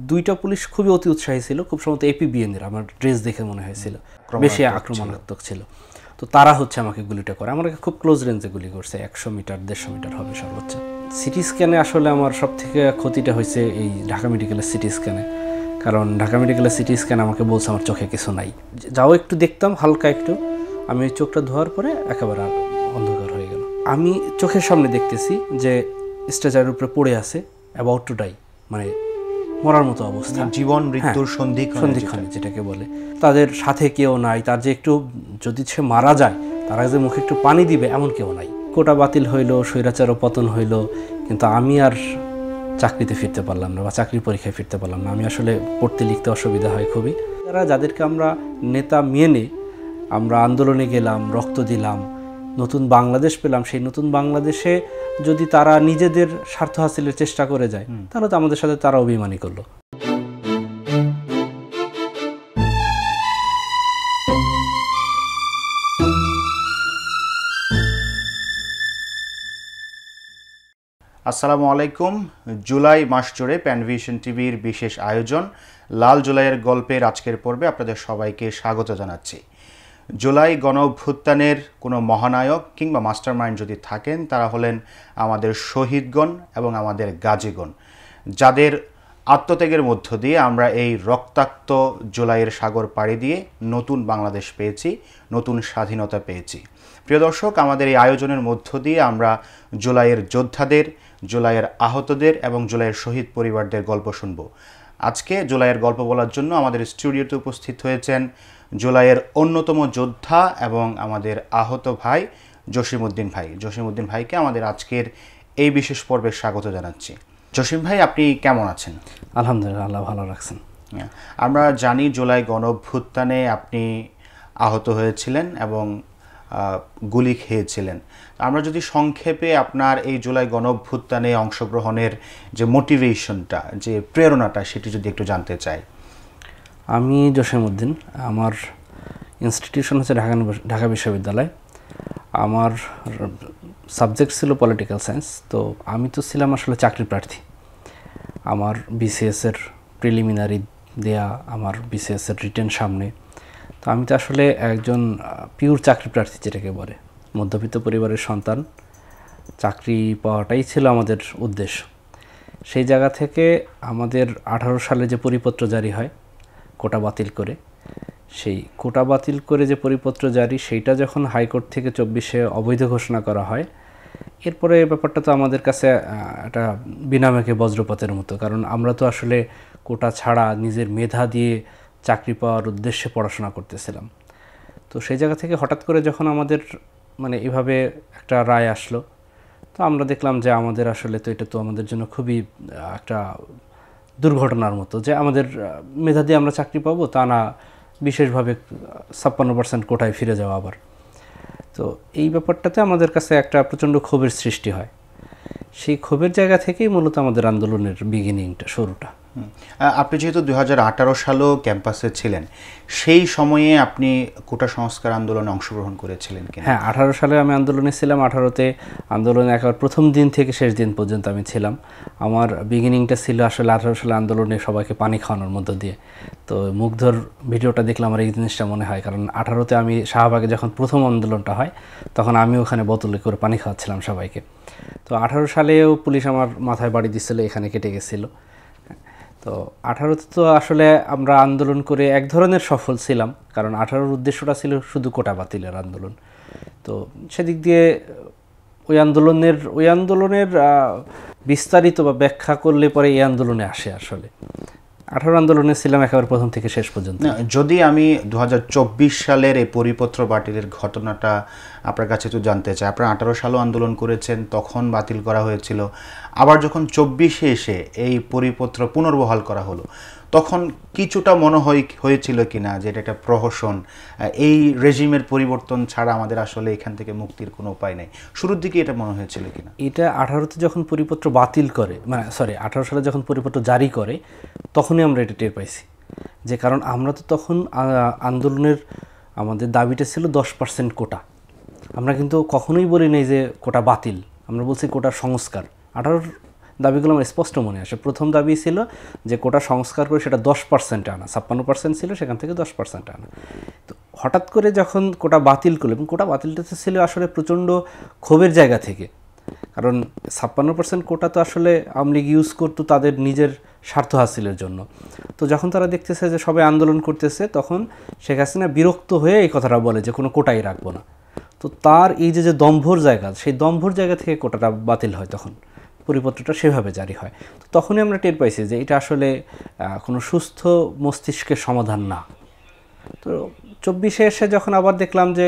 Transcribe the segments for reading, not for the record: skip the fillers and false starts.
দুইটা পুলিশ খুবই অতি উৎসাহী ছিল, খুব সম্ভবত এপিবিএনের, আমার ড্রেস দেখে মনে হয়েছিল বেশি আক্রমণাত্মক ছিল। তো তারা হচ্ছে আমাকে গুলিটা করে, আমাকে খুব ক্লোজ রেঞ্জে গুলি করছে, 100 মিটার 150 মিটার হবে সর্বোচ্চ। সিটি স্ক্যানে আসলে আমার সব থেকে ক্ষতিটা হয়েছে এই ঢাকা মেডিকেলের সিটি স্ক্যানে, কারণ ঢাকা মেডিকেলের সিটি স্ক্যান আমাকে বলছে আমার চোখে কিছু নাই, যাও একটু দেখতাম হালকা একটু, আমি ওই চোখটা ধোয়ার পরে একেবারে অন্ধকার হয়ে গেল। আমি চোখের সামনে দেখতেছি যে স্ট্রেচারের উপরে পড়ে আছে, অ্যাবাউট টু ডাই, মানে মরার মতো অবস্থা, জীবন মৃত্যুর সন্ধিক্ষণে যেটাকে বলে। তাদের সাথে কেউ নাই, তার যে একটু যদি সে মারা যায় তার আগে যে মুখে একটু পানি দিবে এমন কেউ নাই। কোটা বাতিল হইলো, স্বৈরাচারও পতন হইলো, কিন্তু আমি আর চাকরিতে ফিরতে পারলাম না বা চাকরির পরীক্ষায় ফিরতে পারলাম না। আমি আসলে পড়তে লিখতে অসুবিধা হয় খুবই। যাদেরকে আমরা নেতা মেনে আমরা আন্দোলনে গেলাম, রক্ত দিলাম, নতুন বাংলাদেশ পেলাম, সেই নতুন বাংলাদেশে যদি তারা নিজেদের স্বার্থ হাসিলের চেষ্টা করে যায় তাহলে তো আমাদের সাথে তারা অভিমানী করলো। আসসালামু আলাইকুম। জুলাই মাস জুড়ে প্যানভিশন টিভির বিশেষ আয়োজন লাল জুলাইয়ের গল্পের আজকের পর্বে আপনাদের সবাইকে স্বাগত জানাচ্ছি। জুলাই গণ অভ্যুত্থানের কোনো মহানায়ক কিংবা মাস্টারমাইন্ড যদি থাকেন তারা হলেন আমাদের শহীদগণ এবং আমাদের গাজীগণ, যাদের আত্মত্যাগের মধ্য দিয়ে আমরা এই রক্তাক্ত জুলাইয়ের সাগর পাড়ি দিয়ে নতুন বাংলাদেশ পেয়েছি, নতুন স্বাধীনতা পেয়েছি। প্রিয় দর্শক, আমাদের এই আয়োজনের মধ্য দিয়ে আমরা জুলাইয়ের যোদ্ধাদের, জুলাইয়ের আহতদের এবং জুলাইয়ের শহীদ পরিবারদের গল্প শুনব। আজকে জুলাইয়ের গল্প বলার জন্য আমাদের স্টুডিওতে উপস্থিত হয়েছেন জুলাইয়ের অন্যতম যোদ্ধা এবং আমাদের আহত ভাই জসিমউদ্দিন ভাই। জসিমউদ্দিন ভাইকে আমাদের আজকের এই বিশেষ পর্বে স্বাগত জানাচ্ছি। জসিম ভাই, আপনি কেমন আছেন? আলহামদুলিল্লাহ, আল্লাহ ভালো রাখছেন। আমরা জানি জুলাই গণ অভ্যুত্থানে আপনি আহত হয়েছিলেন এবং গুলি খেয়েছিলেন। আমরা যদি সংক্ষেপে আপনার এই জুলাই গণ অভ্যুত্থানে অংশগ্রহণের যে মোটিভেশনটা, যে প্রেরণাটা, সেটি যদি একটু জানতে চাই। আমি জসিমউদ্দিন, আমার ইনস্টিটিউশন হচ্ছে ঢাকা বিশ্ববিদ্যালয়। আমার সাবজেক্ট ছিল পলিটিক্যাল সায়েন্স। তো আমি তো ছিলাম আসলে চাকরি প্রার্থী। আমার বিসিএসের প্রিলিমিনারি দেয়া, আমার বিসিএসের রিটেন সামনে। তো আমি তো আসলে একজন পিওর চাকরি প্রার্থী, যেটাকে বলে মধ্যবিত্ত পরিবারের সন্তান। চাকরি পাওয়াটাই ছিল আমাদের উদ্দেশ্য। সেই জায়গা থেকে আমাদের 18 সালে যে পরিপত্র জারি হয় কোটা বাতিল করে, সেই কোটা বাতিল করে যে পরিপত্র জারি, সেইটা যখন হাইকোর্ট থেকে 24-এ অবৈধ ঘোষণা করা হয়, এরপরে ব্যাপারটা তো আমাদের কাছে একটা বিনামেকে বজ্রপাতের মতো। কারণ আমরা তো আসলে কোটা ছাড়া নিজের মেধা দিয়ে চাকরি পাওয়ার উদ্দেশ্যে পড়াশোনা করতেছিলাম। তো সেই জায়গা থেকে হঠাৎ করে যখন আমাদের মানে এভাবে একটা রায় আসলো, তো আমরা দেখলাম যে আমাদের আসলে তো এটা তো আমাদের জন্য খুবই একটা দুর্ঘটনার মতো, যে আমাদের মেধা দিয়ে আমরা চাকরি পাবো তা না, বিশেষভাবে 56% কোটায় ফিরে যাওয়া আবার। তো এই ব্যাপারটাতে আমাদের কাছে একটা প্রচণ্ড ক্ষোভের সৃষ্টি হয়। সেই ক্ষোভের জায়গা থেকেই মূলত আমাদের আন্দোলনের বিগিনিংটা, শুরুটা। আপনি যেহেতু 2018 সালেও ক্যাম্পাসে ছিলেন, সেই সময়ে আপনি কোটা সংস্কার আন্দোলনে অংশগ্রহণ করেছিলেন কিনা? হ্যাঁ, 18 সালে আমি আন্দোলনে ছিলাম। 18তে আন্দোলনে একবার প্রথম দিন থেকে শেষ দিন পর্যন্ত আমি ছিলাম। আমার বিগিনিংটা ছিল আসলে 18 সালে আন্দোলনে সবাইকে পানি খাওয়ানোর মধ্য দিয়ে। তো মুগ্ধর ভিডিওটা দেখলে আমার এই জিনিসটা মনে হয়, কারণ 18তে আমি শাহবাগে যখন প্রথম আন্দোলনটা হয় তখন আমি ওখানে বোতলে করে পানি খাওয়াচ্ছিলাম সবাইকে। তো 18 সালেও পুলিশ আমার মাথায় বাড়ি দিচ্ছিল, এখানে কেটে গেছিলো। তো 18তে তো আসলে আমরা আন্দোলন করে এক ধরনের সফল ছিলাম, কারণ 18-র উদ্দেশ্যটা ছিল শুধু কোটা বাতিলের আন্দোলন। তো সেদিক দিয়ে ওই আন্দোলনের বিস্তারিত বা ব্যাখ্যা করলে পরে এই আন্দোলনে আসে। আসলে 18 আন্দোলনে ছিলাম একেবারে প্রথম থেকে শেষ পর্যন্ত। যদি আমি 2024 সালের এই পরিপত্র বাতিলের ঘটনাটা আপনার কাছে তো জানতে চাই। আপনারা 18 সালেও আন্দোলন করেছেন, তখন বাতিল করা হয়েছিল। আবার যখন 24-এ এসে এই পরিপত্র পুনর্বহাল করা হলো, তখন কিছুটা মনে হয়েছিল কিনা যে এটা একটা প্রহসন, এই রেজিমের পরিবর্তন ছাড়া আমাদের আসলে এখান থেকে মুক্তির কোনো উপায় নেই? শুরুর দিকে এটা মনে হয়েছিল কিনা? এটা 18তে যখন পরিপত্র বাতিল করে, 18 সালে যখন পরিপত্র জারি করে, তখনই আমরা এটা টের পাইছি। যে কারণ আমরা তো তখন আন্দোলনের আমাদের দাবিটা ছিল 10% কোটা। আমরা কিন্তু কখনোই বলি নাই যে কোটা বাতিল, আমরা বলছি কোটা সংস্কার। 18 দাবিগুলো আমার স্পষ্ট মনে আসে। প্রথম দাবি ছিল যে কোটা সংস্কার করে সেটা 10% আনা, 56% ছিল, সেখান থেকে 10% আনা। তো হঠাৎ করে যখন কোটা বাতিল করলো, এবং কোটা বাতিলটা ছিল আসলে প্রচণ্ড ক্ষোভের জায়গা থেকে, কারণ 56% কোটা তো আসলে আওয়ামী লীগ ইউজ করতো তাদের নিজের স্বার্থ হাসিলের জন্য। তো যখন তারা দেখতেছে যে সবাই আন্দোলন করতেছে, তখন শেখ হাসিনা বিরক্ত হয়ে এই কথাটা বলে যে কোনো কোটাই রাখবো না। তো তার এই যে দম্ভর জায়গা, সেই দম্ভর জায়গা থেকে কোটাটা বাতিল হয়, তখন পরিপত্রটা সেভাবে জারি হয়। তো তখনই আমরা টের পাইছি যে এটা আসলে কোনো সুস্থ মস্তিষ্কের সমাধান না। তো 24-এ এসে যখন আবার দেখলাম যে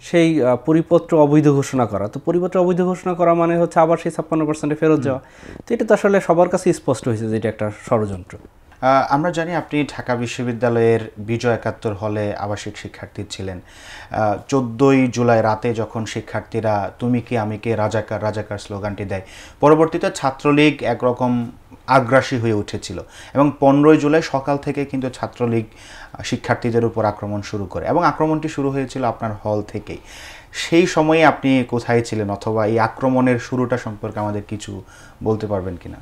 সেই পরিপত্র অবৈধ ঘোষণা করা, তো পরিপত্র অবৈধ ঘোষণা করা মানে হচ্ছে আবার সেই 56% ফেরত যাওয়া। তো এটা তো আসলে সবার কাছে স্পষ্ট হয়েছে যে এটা একটা ষড়যন্ত্র। আমরা জানি আপনি ঢাকা বিশ্ববিদ্যালয়ের বিজয় 71 হলে আবাসিক শিক্ষার্থী ছিলেন। 14ই জুলাই রাতে যখন শিক্ষার্থীরা তুমি কি আমি কে রাজাকার রাজাকার স্লোগানটি দেয়, পরবর্তীতে ছাত্রলীগ একরকম আগ্রাসী হয়ে উঠেছিল এবং 15ই জুলাই সকাল থেকে কিন্তু ছাত্রলীগ শিক্ষার্থীদের উপর আক্রমণ শুরু করে, এবং আক্রমণটি শুরু হয়েছিল আপনার হল থেকেই। সেই সময়ে আপনি কোথায় ছিলেন, অথবা এই আক্রমণের শুরুটা সম্পর্কে আমাদের কিছু বলতে পারবেন কিনা?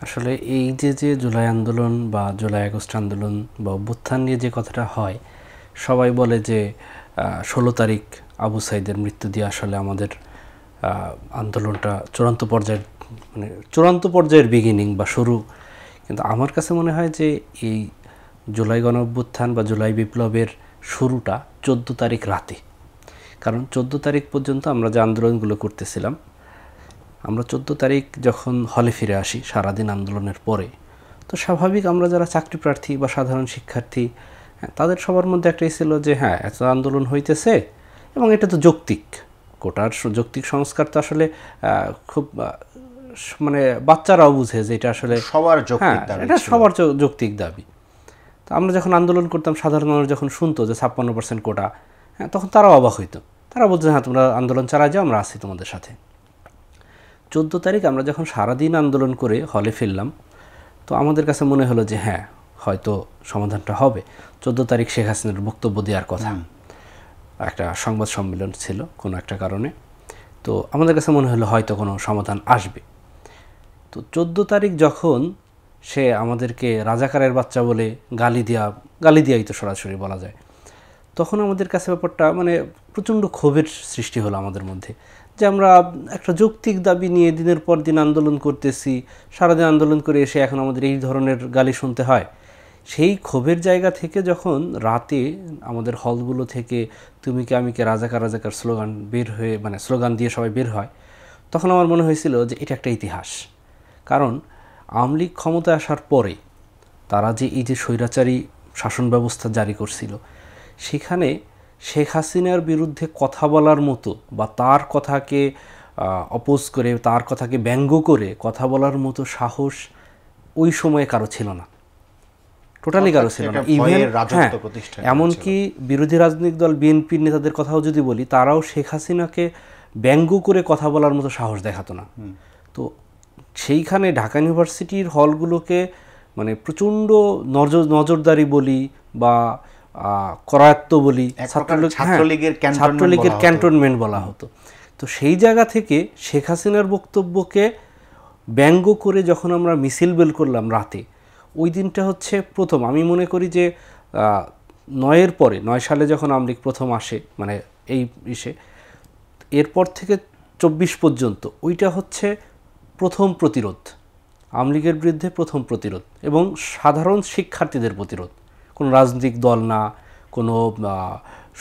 আসলে এই যে জুলাই আন্দোলন বা জুলাই আগস্ট আন্দোলন বা অভ্যুত্থান নিয়ে যে কথাটা হয়, সবাই বলে যে 16 তারিখ আবু সাইদের মৃত্যু দিয়ে আসলে আমাদের আন্দোলনটা চূড়ান্ত পর্যায়ের বিগিনিং বা শুরু। কিন্তু আমার কাছে মনে হয় যে এই জুলাই গণ অভ্যুত্থান বা জুলাই বিপ্লবের শুরুটা 14 তারিখ রাতে। কারণ 14 তারিখ পর্যন্ত আমরা যে আন্দোলনগুলো করতেছিলাম, আমরা 14 তারিখ যখন হলে ফিরে আসি সারাদিন আন্দোলনের পরে, তো স্বাভাবিক আমরা যারা চাকরি প্রার্থী বা সাধারণ শিক্ষার্থী, তাদের সবার মধ্যে একটাই ছিল যে হ্যাঁ, এত আন্দোলন হইতেছে এবং এটা তো যৌক্তিক, কোটার যৌক্তিক সংস্কার তো আসলে খুব মানে বাচ্চারাও বুঝে যে এটা আসলে সবার যৌক্তিক দাবি, এটা সবার যৌক্তিক দাবি। তো আমরা যখন আন্দোলন করতাম, সাধারণ মানুষ যখন শুনতো যে 56% কোটা, হ্যাঁ, তখন তারাও অবাক হইতো। তারা বলতো হ্যাঁ, তোমরা আন্দোলন চালায় যাও, আমরা আছি তোমাদের সাথে। 14 তারিখ আমরা যখন সারাদিন আন্দোলন করে হলে ফিরলাম, তো আমাদের কাছে মনে হলো যে হ্যাঁ, হয়তো সমাধানটা হবে। 14 তারিখ শেখ হাসিনার বক্তব্য দেওয়ার কথা, একটা সংবাদ সম্মেলন ছিল কোনো একটা কারণে, তো আমাদের কাছে মনে হলো হয়তো কোনো সমাধান আসবে। তো 14 তারিখ যখন সে আমাদেরকে রাজাকারের বাচ্চা বলে গালি দিয়াই তো সরাসরি বলা যায়, তখন আমাদের কাছে ব্যাপারটা মানে প্রচণ্ড ক্ষোভের সৃষ্টি হলো আমাদের মধ্যে, যে আমরা একটা যৌক্তিক দাবি নিয়ে দিনের পর দিন আন্দোলন করতেছি, সারাদিন আন্দোলন করে এসে এখন আমাদের এই ধরনের গালি শুনতে হয়। সেই ক্ষোভের জায়গা থেকে যখন রাতে আমাদের হলগুলো থেকে তুমি কি আমি কে রাজাকার রাজাকার স্লোগান বের হয়ে, মানে স্লোগান দিয়ে সবাই বের হয়, তখন আমার মনে হয়েছিল যে এটা একটা ইতিহাস। কারণ আওয়ামী লীগ ক্ষমতায় আসার পরে তারা যে এই যে স্বৈরাচারী শাসন ব্যবস্থা জারি করছিল, সেখানে শেখ হাসিনার বিরুদ্ধে কথা বলার মতো বা তার কথাকে অপোজ করে, তার কথাকে ব্যঙ্গ করে কথা বলার মতো সাহস ওই সময়ে কারো ছিল না, টোটালি কারো ছিল না। ইভেন এমনকি বিরোধী রাজনৈতিক দল বিএনপির নেতাদের কথাও যদি বলি, তারাও শেখ হাসিনাকে ব্যঙ্গ করে কথা বলার মতো সাহস দেখাতো না। তো সেইখানে ঢাকা ইউনিভার্সিটির হলগুলোকে মানে প্রচণ্ড নজরদারি বলি বা করায়ত্ত বলি, ছাত্রলীগের ক্যান্টনমেন্ট বলা হতো। তো সেই জায়গা থেকে শেখ হাসিনার বক্তব্যকে ব্যঙ্গ করে যখন আমরা মিছিল বের করলাম রাতে, ওই দিনটা হচ্ছে প্রথম, আমি মনে করি যে 9 সালে যখন আওয়ামী লীগ প্রথম আসে, মানে এই এরপর থেকে 24 পর্যন্ত ওইটা হচ্ছে প্রথম প্রতিরোধ, আওয়ামী লীগের বিরুদ্ধে প্রথম প্রতিরোধ এবং সাধারণ শিক্ষার্থীদের প্রতিরোধ, কোনো রাজনৈতিক দল না, কোনো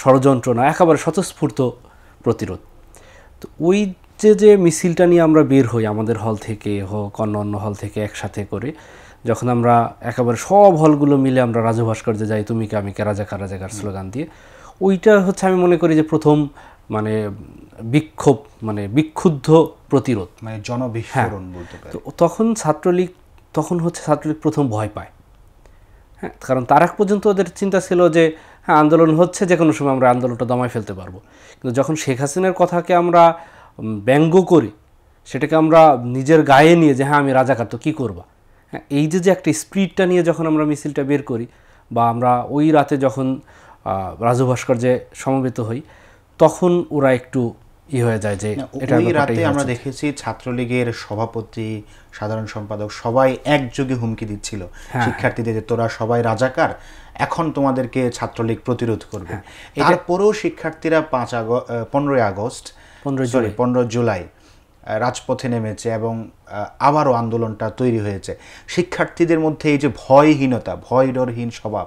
ষড়যন্ত্র না, একেবারে স্বতঃস্ফূর্ত প্রতিরোধ। তো ওই যে মিছিলটা নিয়ে আমরা বের হই আমাদের হল থেকে হোক অন্য হল থেকে একসাথে করে, যখন আমরা একেবারে সব হলগুলো মিলে আমরা রাজু ভাস্কর্যে যাই তুমি কে আমি কে রাজাকার রাজাকার স্লোগান দিয়ে, ওইটা হচ্ছে আমি মনে করি যে প্রথম মানে বিক্ষোভ, মানে বিক্ষুব্ধ প্রতিরোধ, মানে জনবিস্ফোরণ বলতে পারি। তো তখন ছাত্রলীগ প্রথম ভয় পায়। হ্যাঁ, কারণ তার আগ পর্যন্ত ওদের চিন্তা ছিল যে হ্যাঁ, আন্দোলন হচ্ছে, যে কোনো সময় আমরা আন্দোলনটা দমায় ফেলতে পারবো। কিন্তু যখন শেখ হাসিনার কথাকে আমরা ব্যঙ্গ করি, সেটাকে আমরা নিজের গায়ে নিয়ে যে হ্যাঁ আমি রাজাকার, তো কী করবা, হ্যাঁ, এই যে একটা স্পিরিটটা নিয়ে যখন আমরা মিছিলটা বের করি বা আমরা ওই রাতে যখন রাজু ভাস্কর্যে সমবেত হই, তখন ওরা একটু হয়ে যায় যে ওই রাতে আমরা দেখেছি ছাত্রলীগের সভাপতি, সাধারণ সম্পাদক সবাই একযোগে হুমকি দিচ্ছিল শিক্ষার্থীদের যে তোরা সবাই রাজাকার, এখন তোমাদেরকে ছাত্রলীগ প্রতিরোধ করবে। তারপরেও শিক্ষার্থীরা 15 আগস্ট 15 জুলাই রাজপথে নেমেছে এবং আবারও আন্দোলনটা তৈরি হয়েছে। শিক্ষার্থীদের মধ্যে এই যে ভয়হীনতা, ভয় ডরহীন স্বভাব,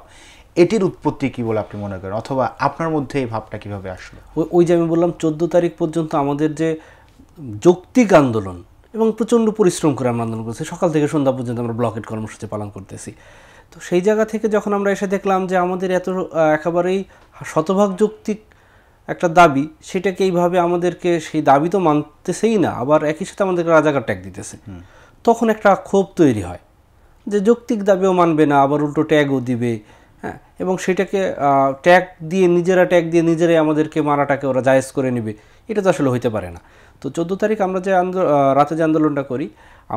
এটির উৎপত্তি কি বলে আপনি মনে করেন, অথবা আপনার মধ্যে এই ভাবটা কিভাবে আসলো? ওই যে আমি বললাম 14 তারিখ পর্যন্ত আমাদের যে যৌক্তিক আন্দোলন এবং প্রচণ্ড পরিশ্রম করে আমরা আন্দোলন করছি, সকাল থেকে সন্ধ্যা পর্যন্ত আমরা ব্লকেট কর্মসূচি পালন করতেছি। তো সেই জায়গা থেকে যখন আমরা এসে দেখলাম যে আমাদের এত একেবারেই শতভাগ যৌক্তিক একটা দাবি, সেটাকে এইভাবে আমাদেরকে সেই দাবি তো মানতেছেই না, আবার একই সাথে আমাদেরকে রাজাকার ট্যাগ দিতেছে, তখন একটা ক্ষোভ তৈরি হয় যে যৌক্তিক দাবিও মানবে না, আবার উল্টো ট্যাগও দিবে। হ্যাঁ, এবং সেটাকে ট্যাগ দিয়ে নিজেরাই আমাদেরকে মারাটাকে ওরা জায়েজ করে নেবে, এটা তো আসলে হইতে পারে না। তো 14 তারিখ আমরা যে রাতে যে আন্দোলনটা করি,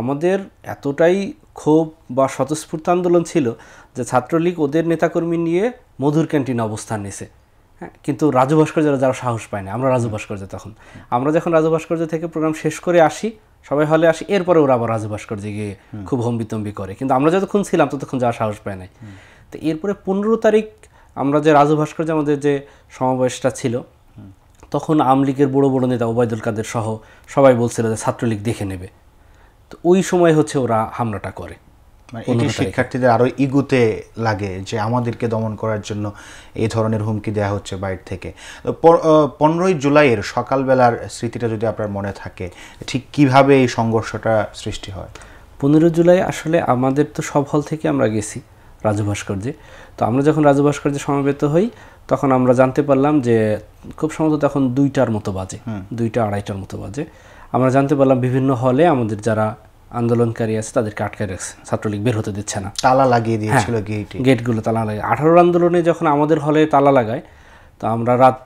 আমাদের এতটাই ক্ষোভ বা স্বতঃস্ফূর্ত আন্দোলন ছিল যে ছাত্রলীগ ওদের নেতাকর্মী নিয়ে মধুর ক্যান্টিনে অবস্থান নিছে। হ্যাঁ, কিন্তু রাজু ভাস্কর্যরা যারা সাহস পায় না, আমরা রাজু ভাস্কর্য আমরা যখন রাজু ভাস্কর্য থেকে প্রোগ্রাম শেষ করে আসি, সবাই হলে আসি, এরপরে ওরা আবার রাজু ভাস্কর্যে গিয়ে খুব হম্বিতম্বি করে, কিন্তু আমরা যতক্ষণ ছিলাম ততক্ষণ যাওয়ার সাহস পায় নাই। তো এরপরে 15 তারিখ আমরা যে রাজু ভাস্কর্যে আমাদের যে সমাবেশটা ছিল, তখন আওয়ামী লীগের বড় বড় নেতা ওবায়দুল কাদের সহ সবাই বলছিল যে ছাত্রলীগ দেখে নেবে। তো ওই সময় হচ্ছে ওরা হামলাটা করে। এটি শিক্ষার্থীদের আরো ইগুতে লাগে যে আমাদেরকে দমন করার জন্য এই ধরনের হুমকি দেওয়া হচ্ছে বাইরে থেকে। 15 জুলাইয়ের সকালবেলার স্মৃতিটা যদি আপনার মনে থাকে, ঠিক কিভাবে এই সংঘর্ষটা সৃষ্টি হয়? 15 জুলাই আসলে আমাদের তো সব হল থেকে আমরা গেছি রাজু ভাস্কর্যে। তো আমরা যখন রাজু ভাস্কর্যে সমবেত হই, তখন আমরা জানতে পারলাম যে খুব সম্ভবত তখন 2টার মতো বাজে, 2টা 2:30টার মতো বাজে। আমরা জানতে পারলাম বিভিন্ন হলে আমাদের যারা আন্দোলনকারী আছে তাদেরকে আটকে রাখছে, ছাত্রলীগ বের হতে দিচ্ছে না, তালা লাগিয়ে দিয়েছিল, গেটগুলো তালা লাগে। 18 আন্দোলনে যখন আমাদের হলে তালা লাগায়, তো আমরা রাত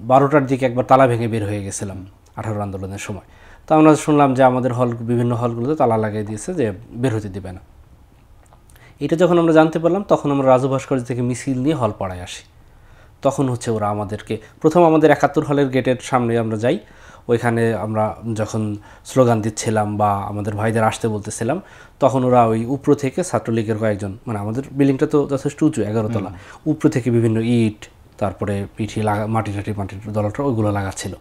12টার দিকে একবার তালা ভেঙে বের হয়ে গেছিলাম 18 আন্দোলনের সময়। তো আমরা শুনলাম যে আমাদের বিভিন্ন হলগুলোতে তালা লাগিয়ে দিয়েছে, যে বের হতে দিবে না। এটা যখন আমরা জানতে পারলাম, তখন আমরা রাজু ভাস্কর্য থেকে মিছিল নিয়ে হল পাড়ায় আসি। তখন হচ্ছে ওরা আমাদেরকে প্রথম আমাদের 71 হলের গেটের সামনে আমরা যাই, ওইখানে আমরা যখন স্লোগান দিচ্ছিলাম বা আমাদের ভাইদের আসতে বলতেছিলাম, তখন ওরা ওই উপর থেকে ছাত্রলীগের কয়েকজন, মানে আমাদের বিল্ডিংটা তো যথেষ্ট উঁচু 11 তলা, উপর থেকে বিভিন্ন ইট, তারপরে পিঠি মাটির দলটা ওইগুলো লাগাচ্ছিল।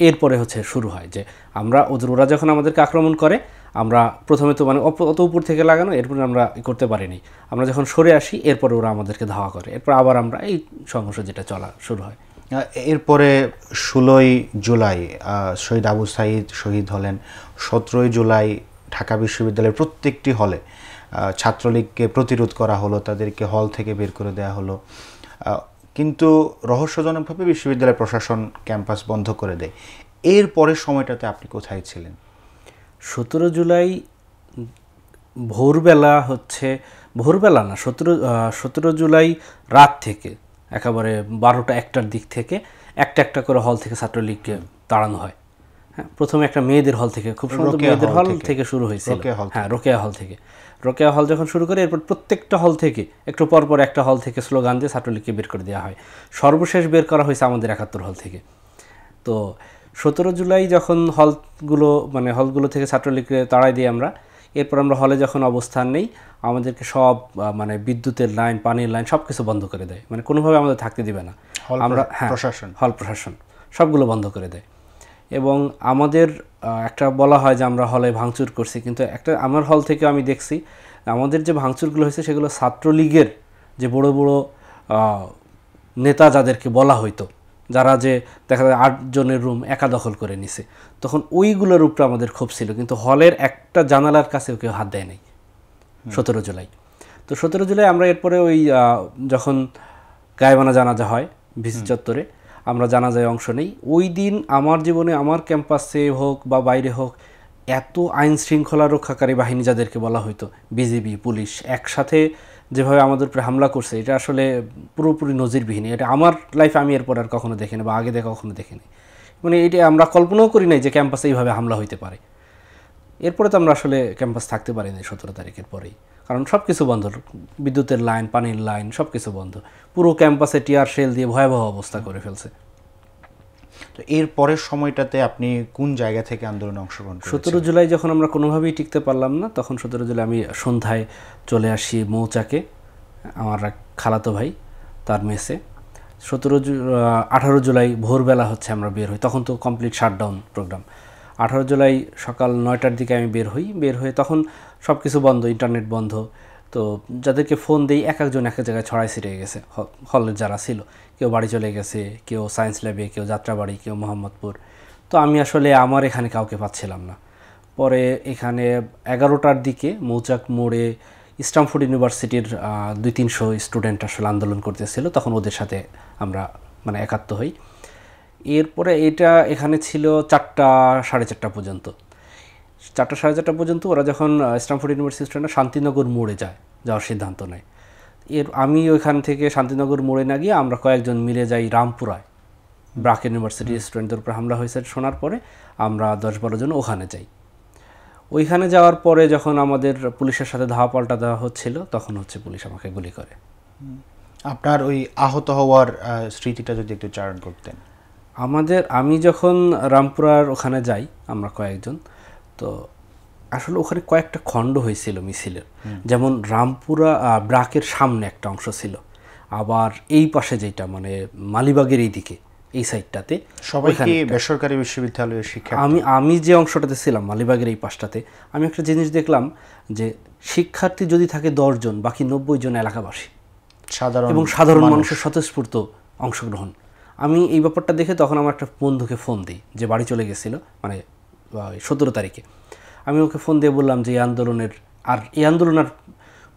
এরপরে হচ্ছে শুরু হয় যে ওরা যখন আমাদেরকে আক্রমণ করে, আমরা প্রথমে তো মানে অত উপর থেকে লাগানো, এরপরে আমরা করতে পারিনি। আমরা যখন সরে আসি, এরপরে ওরা আমাদেরকে ধাওয়া করে, এরপর আবার আমরা এই সংঘর্ষ যেটা চলা শুরু হয়। এরপরে 16 জুলাই শহীদ আবু সাঈদ শহীদ হলেন। 17 জুলাই ঢাকা বিশ্ববিদ্যালয়ের প্রত্যেকটি হলে ছাত্রলীগকে প্রতিরোধ করা হলো, তাদেরকে হল থেকে বের করে দেওয়া হলো, কিন্তু রহস্যজনকভাবে বিশ্ববিদ্যালয় প্রশাসন ক্যাম্পাস বন্ধ করে দেয়। এর পরের সময়টাতে আপনি কোথায় ছিলেন? 17 জুলাই ভোরবেলা না, 17 জুলাই রাত থেকে একেবারে 12টা 1টার দিক থেকে একটা করে হল থেকে ছাত্রলীগকে তাড়ানো হয়। হ্যাঁ, প্রথমে একটা মেয়েদের হল থেকে, খুব সুন্দর মেয়েদের হল থেকে শুরু হয়েছিল। হ্যাঁ, রোকেয়া হল থেকে। রোকেয়া হল যখন শুরু করে, এরপর প্রত্যেকটা হল থেকে একটু পরপর একটা হল থেকে স্লোগান দিয়ে ছাত্রলীগকে বের করে দেওয়া হয়। সর্বশেষ বের করা হয়েছে আমাদের 71 হল থেকে। তো 17 জুলাই যখন হলগুলো থেকে ছাত্রলীগকে তাড়াই দিই আমরা, এরপর আমরা হলে যখন অবস্থান নেই, আমাদেরকে সব মানে বিদ্যুতের লাইন, পানির লাইন সব কিছু বন্ধ করে দেয়, মানে কোনোভাবে আমাদের থাকতে দিবে না। আমরা হল প্রশাসন সবগুলো বন্ধ করে দেয়। এবং আমাদের একটা বলা হয় যে আমরা হলে ভাঙচুর করছি, কিন্তু আমার হল থেকে আমি দেখছি আমাদের যে ভাঙচুরগুলো হয়েছে সেগুলো ছাত্রলীগের যে বড় বড় নেতা যাদেরকে বলা হইতো, যারা যে দেখা যায় 8 জনের রুম একা দখল করে নিছে, তখন ওইগুলোর উপরে আমাদের ক্ষোভ ছিল, কিন্তু হলের একটা জানালার কাছেও কেউ হাত দেয় নাই 17 জুলাই। তো 17 জুলাই আমরা এরপরে ওই যখন গায়েবানা জানাজা হয় ভিসি চত্বরে, আমরা জানাজায় অংশ নেই। ওই দিন আমার জীবনে, আমার ক্যাম্পাসে হোক বা বাইরে হোক, এত আইন শৃঙ্খলা রক্ষাকারী বাহিনী যাদেরকে বলা হইতো, বিজিবি, পুলিশ, একসাথে যেভাবে আমাদের উপরে হামলা করছে, এটা আসলে পুরোপুরি নজিরবিহীন। এটা আমার লাইফে আমি এরপর আর কখনো দেখিনি বা আগে কখনো দেখিনি। মানে এটা আমরা কল্পনাও করি নাই যে ক্যাম্পাসে এইভাবে হামলা হইতে পারে। এরপরে তো আমরা আসলে ক্যাম্পাস থাকতে পারি না 17 তারিখের পরেই, কারণ সব কিছু বন্ধ, বিদ্যুতের লাইন, পানির লাইন সব কিছু বন্ধ। পুরো ক্যাম্পাসে টিয়ার শেল দিয়ে ভয়াবহ অবস্থা করে ফেলছে। তো এর পরের সময়টাতে আপনি কোন জায়গা থেকে আন্দোলনে অংশগ্রহণ করেছেন? 17 জুলাই যখন আমরা কোনোভাবেই টিকতে পারলাম না, তখন 17 জুলাই আমি সন্ধ্যায় চলে আসি মৌচাকে, আমার এক খালাতো ভাই তার মেসে। 18 জুলাই ভোরবেলা হচ্ছে আমরা বের হই, তখন তো কমপ্লিট শাটডাউন প্রোগ্রাম। 18 জুলাই সকাল 9টার দিকে আমি বের হয়ে তখন সব কিছু বন্ধ, ইন্টারনেট বন্ধ। তো যাদেরকে ফোন দেই এক একজন এক এক জায়গায় ছড়াই ছিটিয়ে গেছে, হলের যারা ছিল, কেউ বাড়ি চলে গেছে, কেউ সায়েন্স ল্যাবে, কেউ যাত্রাবাড়ি, কেউ মোহাম্মদপুর। তো আমি আসলে আমার এখানে কাউকে পাচ্ছিলাম না। পরে এখানে 11টার দিকে মৌচাক মোড়ে স্ট্যামফোর্ড ইউনিভার্সিটির 200-300 স্টুডেন্ট আসলে আন্দোলন করতেছিল, তখন ওদের সাথে আমরা মানে একাত্ম হই। এরপরে এটা এখানে ছিল 4টা সাড়ে 4টা পর্যন্ত। 4টা সাড়ে 4টা পর্যন্ত ওরা যখন স্ট্যামফোর্ড ইউনিভার্সিটি স্টুডেন্টরা শান্তিনগর মোড়ে যাওয়ার সিদ্ধান্ত নেয়। আমি ওইখান থেকে শান্তিনগর মোড়ে না গিয়ে আমরা কয়েকজন মিলে যাই রামপুরায়, ব্রাক ইউনিভার্সিটির স্টুডেন্টদের উপর হামলা হয়েছে শোনার পরে আমরা 10-12 জন ওখানে যাই। ওইখানে যাওয়ার পরে যখন আমাদের পুলিশের সাথে ধাওয়া পাল্টা দেওয়া হচ্ছিল, তখন হচ্ছে পুলিশ আমাকে গুলি করে। আপনার ওই আহত হওয়ার স্মৃতিটা যদি একটু চারণ করতেন। আমি যখন রামপুরার ওখানে যাই, আমরা কয়েকজন, তো আসলে ওখানে কয়েকটা খণ্ড হয়েছিল মিছিলের। যেমন রামপুরা ব্রাকের সামনে একটা অংশ ছিল, আবার এই পাশে যেটা মানে মালিবাগের এই দিকে এই সাইডটাতে সবাই কি বেসরকারি বিশ্ববিদ্যালয়ের শিক্ষা? আমি যে অংশটাতে ছিলাম মালিবাগের এই পাশটাতে, আমি একটা জিনিস দেখলাম যে শিক্ষার্থী যদি থাকে 10 জন, বাকি 90 জন এলাকাবাসী এবং সাধারণ মানুষের স্বতঃস্ফূর্ত অংশগ্রহণ। আমি এই ব্যাপারটা দেখে তখন আমার একটা বন্ধুকে ফোন দিই, যে বাড়ি চলে গেছিল মানে 17 তারিখে। আমি ওকে ফোন দিয়ে বললাম যে এই আন্দোলনের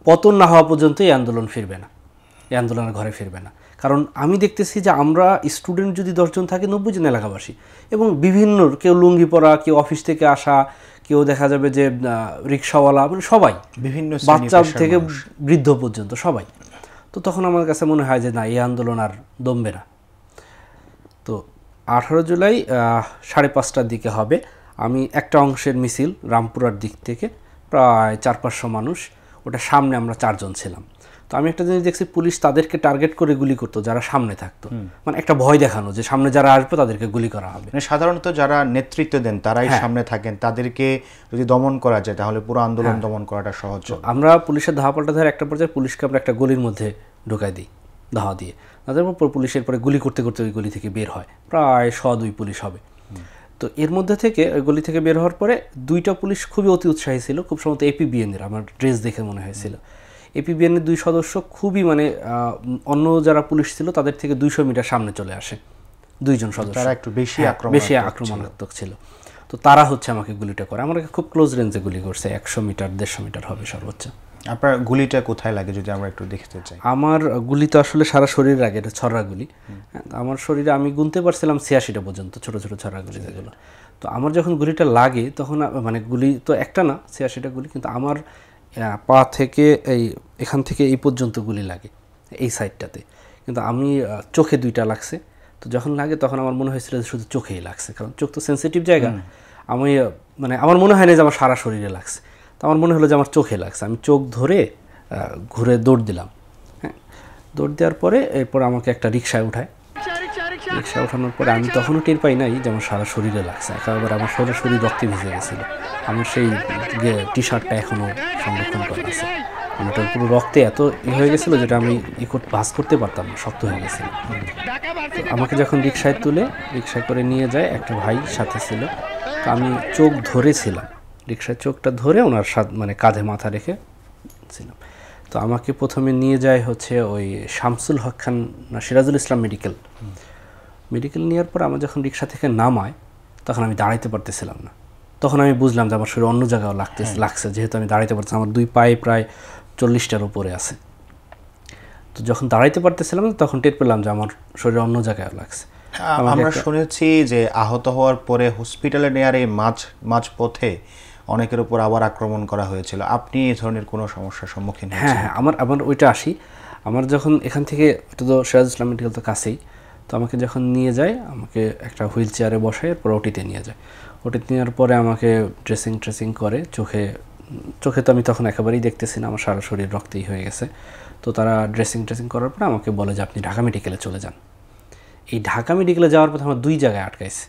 পতন না হওয়া পর্যন্ত এই আন্দোলন ফিরবে না, এই আন্দোলনের ঘরে ফিরবে না। কারণ আমি দেখতেছি যে আমরা স্টুডেন্ট যদি 10 জন থাকে, 90 জন এলাকাবাসী এবং বিভিন্ন, কেউ লুঙ্গি পরা, কেউ অফিস থেকে আসা, কেউ দেখা যাবে যে রিক্সাওয়ালা, মানে সবাই, বিভিন্ন বাচ্চা থেকে বৃদ্ধ পর্যন্ত সবাই। তো তখন আমার কাছে মনে হয় যে না, এই আন্দোলন আর দমবে না। তো 18 জুলাই 5:30টার দিকে হবে। আমি একটা অংশের মিছিল রামপুরার দিক থেকে প্রায় 400-500 মানুষ, ওটা সামনে আমরা 4 জন ছিলাম। তো আমি একটা জিনিস দেখছি, পুলিশ তাদেরকে টার্গেট করে গুলি করতো যারা সামনে থাকতো, মানে একটা ভয় দেখানো যে সামনে যারা আসবে তাদেরকে গুলি করা হবে। মানে সাধারণত যারা নেতৃত্ব দেন তারাই সামনে থাকেন, তাদেরকে যদি দমন করা যায় তাহলে পুরো আন্দোলন দমন করাটা সহজ। আমরা পুলিশের ধাওয়া পাল্টা ধরে একটা পর্যায়ে পুলিশকে আমরা একটা গলির মধ্যে ঢুকাই দিই ধাওয়া দিয়ে, তাদের উপর পুলিশের পরে গুলি করতে করতে ওই গলি থেকে বের হয়, প্রায় 100-2 পুলিশ হবে। তো এর মধ্যে থেকে ওই গলি থেকে বের হওয়ার পরে 2টা পুলিশ খুবই অতি উৎসাহী ছিল, খুব সম্ভবত এপিবিএনের, আমার ড্রেস দেখে মনে হয়েছিল। এপিবিএনের 2 সদস্য খুবই মানে অন্য যারা পুলিশ ছিল তাদের থেকে 200 মিটার সামনে চলে আসে, 2 জন সদস্য, তারা একটু বেশি আক্রমণাত্মক ছিল। তো তারা হচ্ছে আমাকে গুলিটা করে, আমাকে খুব ক্লোজ রেঞ্জে গুলি করছে, 100 মিটার 150 মিটার হবে সর্বোচ্চ। আপনার গুলিটা কোথায় লাগে যদি আমরা একটু দেখতে চাই? আমার গুলি তো আসলে সারা শরীর লাগে, এটা ছড়া গুলি। আমার শরীরে আমি গুনতে পারছিলাম 86টা পর্যন্ত, ছোট ছোট ছড়া গুলি যেগুলো। তো আমার যখন গুলিটা লাগে তখন মানে গুলি তো একটা না, 86টা গুলি, কিন্তু আমার পা থেকে এখান থেকে এই পর্যন্ত গুলি লাগে এই সাইডটাতে, কিন্তু আমি চোখে 2টা লাগছে। তো যখন লাগে তখন আমার মনে হয়েছিল যে শুধু চোখেই লাগছে, কারণ চোখ তো সেন্সিটিভ জায়গা। আমি মানে আমার মনে হয় না যে আমার সারা শরীরে লাগছে, তো আমার মনে হলো যে আমার চোখে লাগছে। আমি চোখ ধরে ঘুরে দৌড় দিলাম। হ্যাঁ, দৌড় দেওয়ার পরে এরপর আমাকে একটা রিক্সায় উঠায়। রিক্সা ওঠানোর পরে আমি তখনও টের পাই নাই যে আমার সারা শরীরে লাগছে, একেবারে আমার শরীর রক্তে ভিজে গেছিলো। আমার সেই টি শার্টটা এখনও সংরক্ষণ করা আছে, মানে ওটার পুরো রক্তে এত হয়ে গেছিলো যেটা আমি ভাঁজ করতে পারতাম না, শক্ত হয়ে গেছিল। আমাকে যখন রিক্সায় করে নিয়ে যায়, একটা ভাই সাথে ছিল, তো আমি চোখ ধরেছিলাম, রিক্সায় চোখটা ধরে ওনার মানে কাঁধে মাথা রেখে ছিলাম। তো আমাকে প্রথমে নিয়ে যায় হচ্ছে ওই শামসুল হক খান সিরাজুল ইসলাম মেডিকেল নেওয়ার পর আমার যখন রিক্সা থেকে নামায় তখন আমি দাঁড়াইতে পারতেছিলাম না। তখন আমি বুঝলাম যে আমার শরীর অন্য জায়গায় লাগছে, যেহেতু আমি দাঁড়াইতে পারছি, আমার 2 পায়ে প্রায় 40টার উপরে আছে। তো যখন দাঁড়াইতে পারতেছিলাম না তখন টের পেলাম যে আমার শরীর অন্য জায়গায় লাগছে। আমরা শুনেছি যে আহত হওয়ার পরে হসপিটালে নেয়ার এই মাঝ পথে অনেকের উপর আবার আক্রমণ করা হয়েছিল। আপনি এই ধরনের কোনো সমস্যার সম্মুখীন হয়েছেন? হ্যাঁ, আমার ওইটা আসি। আমার যখন এখান থেকে, এটা তো সিরাজ ইসলাম মেডিকেল তো কাছেই, তো আমাকে যখন নিয়ে যায়, আমাকে একটা হুইল চেয়ারে বসায়, এরপর ওটিতে নিয়ে যায়। ওটিতে নেওয়ার পরে আমাকে ড্রেসিং করে, চোখে তো আমি তখন একেবারেই দেখতেছি না, আমার সারা শরীর রক্তেই হয়ে গেছে। তো তারা ড্রেসিং করার পরে আমাকে বলে যে আপনি ঢাকা মেডিকেলে চলে যান। এই ঢাকা মেডিকেলে যাওয়ার পথে আমার 2 জায়গায় আটকাইছে,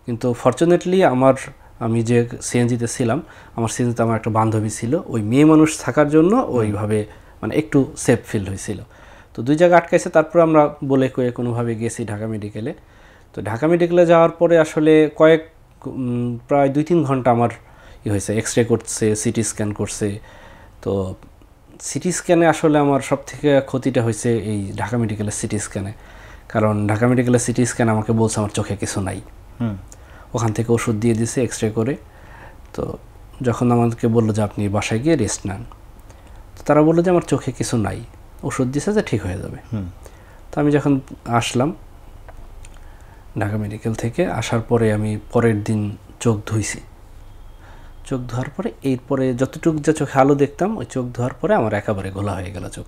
কিন্তু ফরচুনেটলি আমি যে সিএনজিতে ছিলাম, আমার সিএনজিতে আমার একটা বান্ধবী ছিল, ওই মেয়ে মানুষ থাকার জন্য ওইভাবে মানে একটু সেফ ফিল হয়েছিল। তো 2 জায়গায় আটকাইছে, তারপরে আমরা বলে কয়ে কোনোভাবে গেছি ঢাকা মেডিকেলে। তো ঢাকা মেডিকেলে যাওয়ার পরে আসলে প্রায় 2-3 ঘন্টা আমার হয়েছে, এক্স রে করছে, সিটি স্ক্যান করছে। তো সিটি স্ক্যানে আসলে আমার সব থেকে ক্ষতিটা হয়েছে এই ঢাকা মেডিকেলের সিটি স্ক্যানে, কারণ ঢাকা মেডিকেলের সিটি স্ক্যান আমাকে বলছে আমার চোখে কিছু নাই। ওখান থেকে ওষুধ দিয়ে দিছে এক্স রে করে। তো যখন আমাদেরকে বললো যে আপনি বাসায় গিয়ে রেস্ট নেন, তো তারা বললো যে আমার চোখে কিছু নাই, ওষুধ দিছে যে ঠিক হয়ে যাবে। তো আমি যখন আসলাম ঢাকা মেডিকেল থেকে, আসার পরে আমি পরের দিন চোখ ধুইছি। চোখ ধোয়ার পরে এরপরে যতটুকু যা চোখে আলো দেখতাম, ওই চোখ ধোয়ার পরে আমার একেবারে ঘোলা হয়ে গেল চোখ।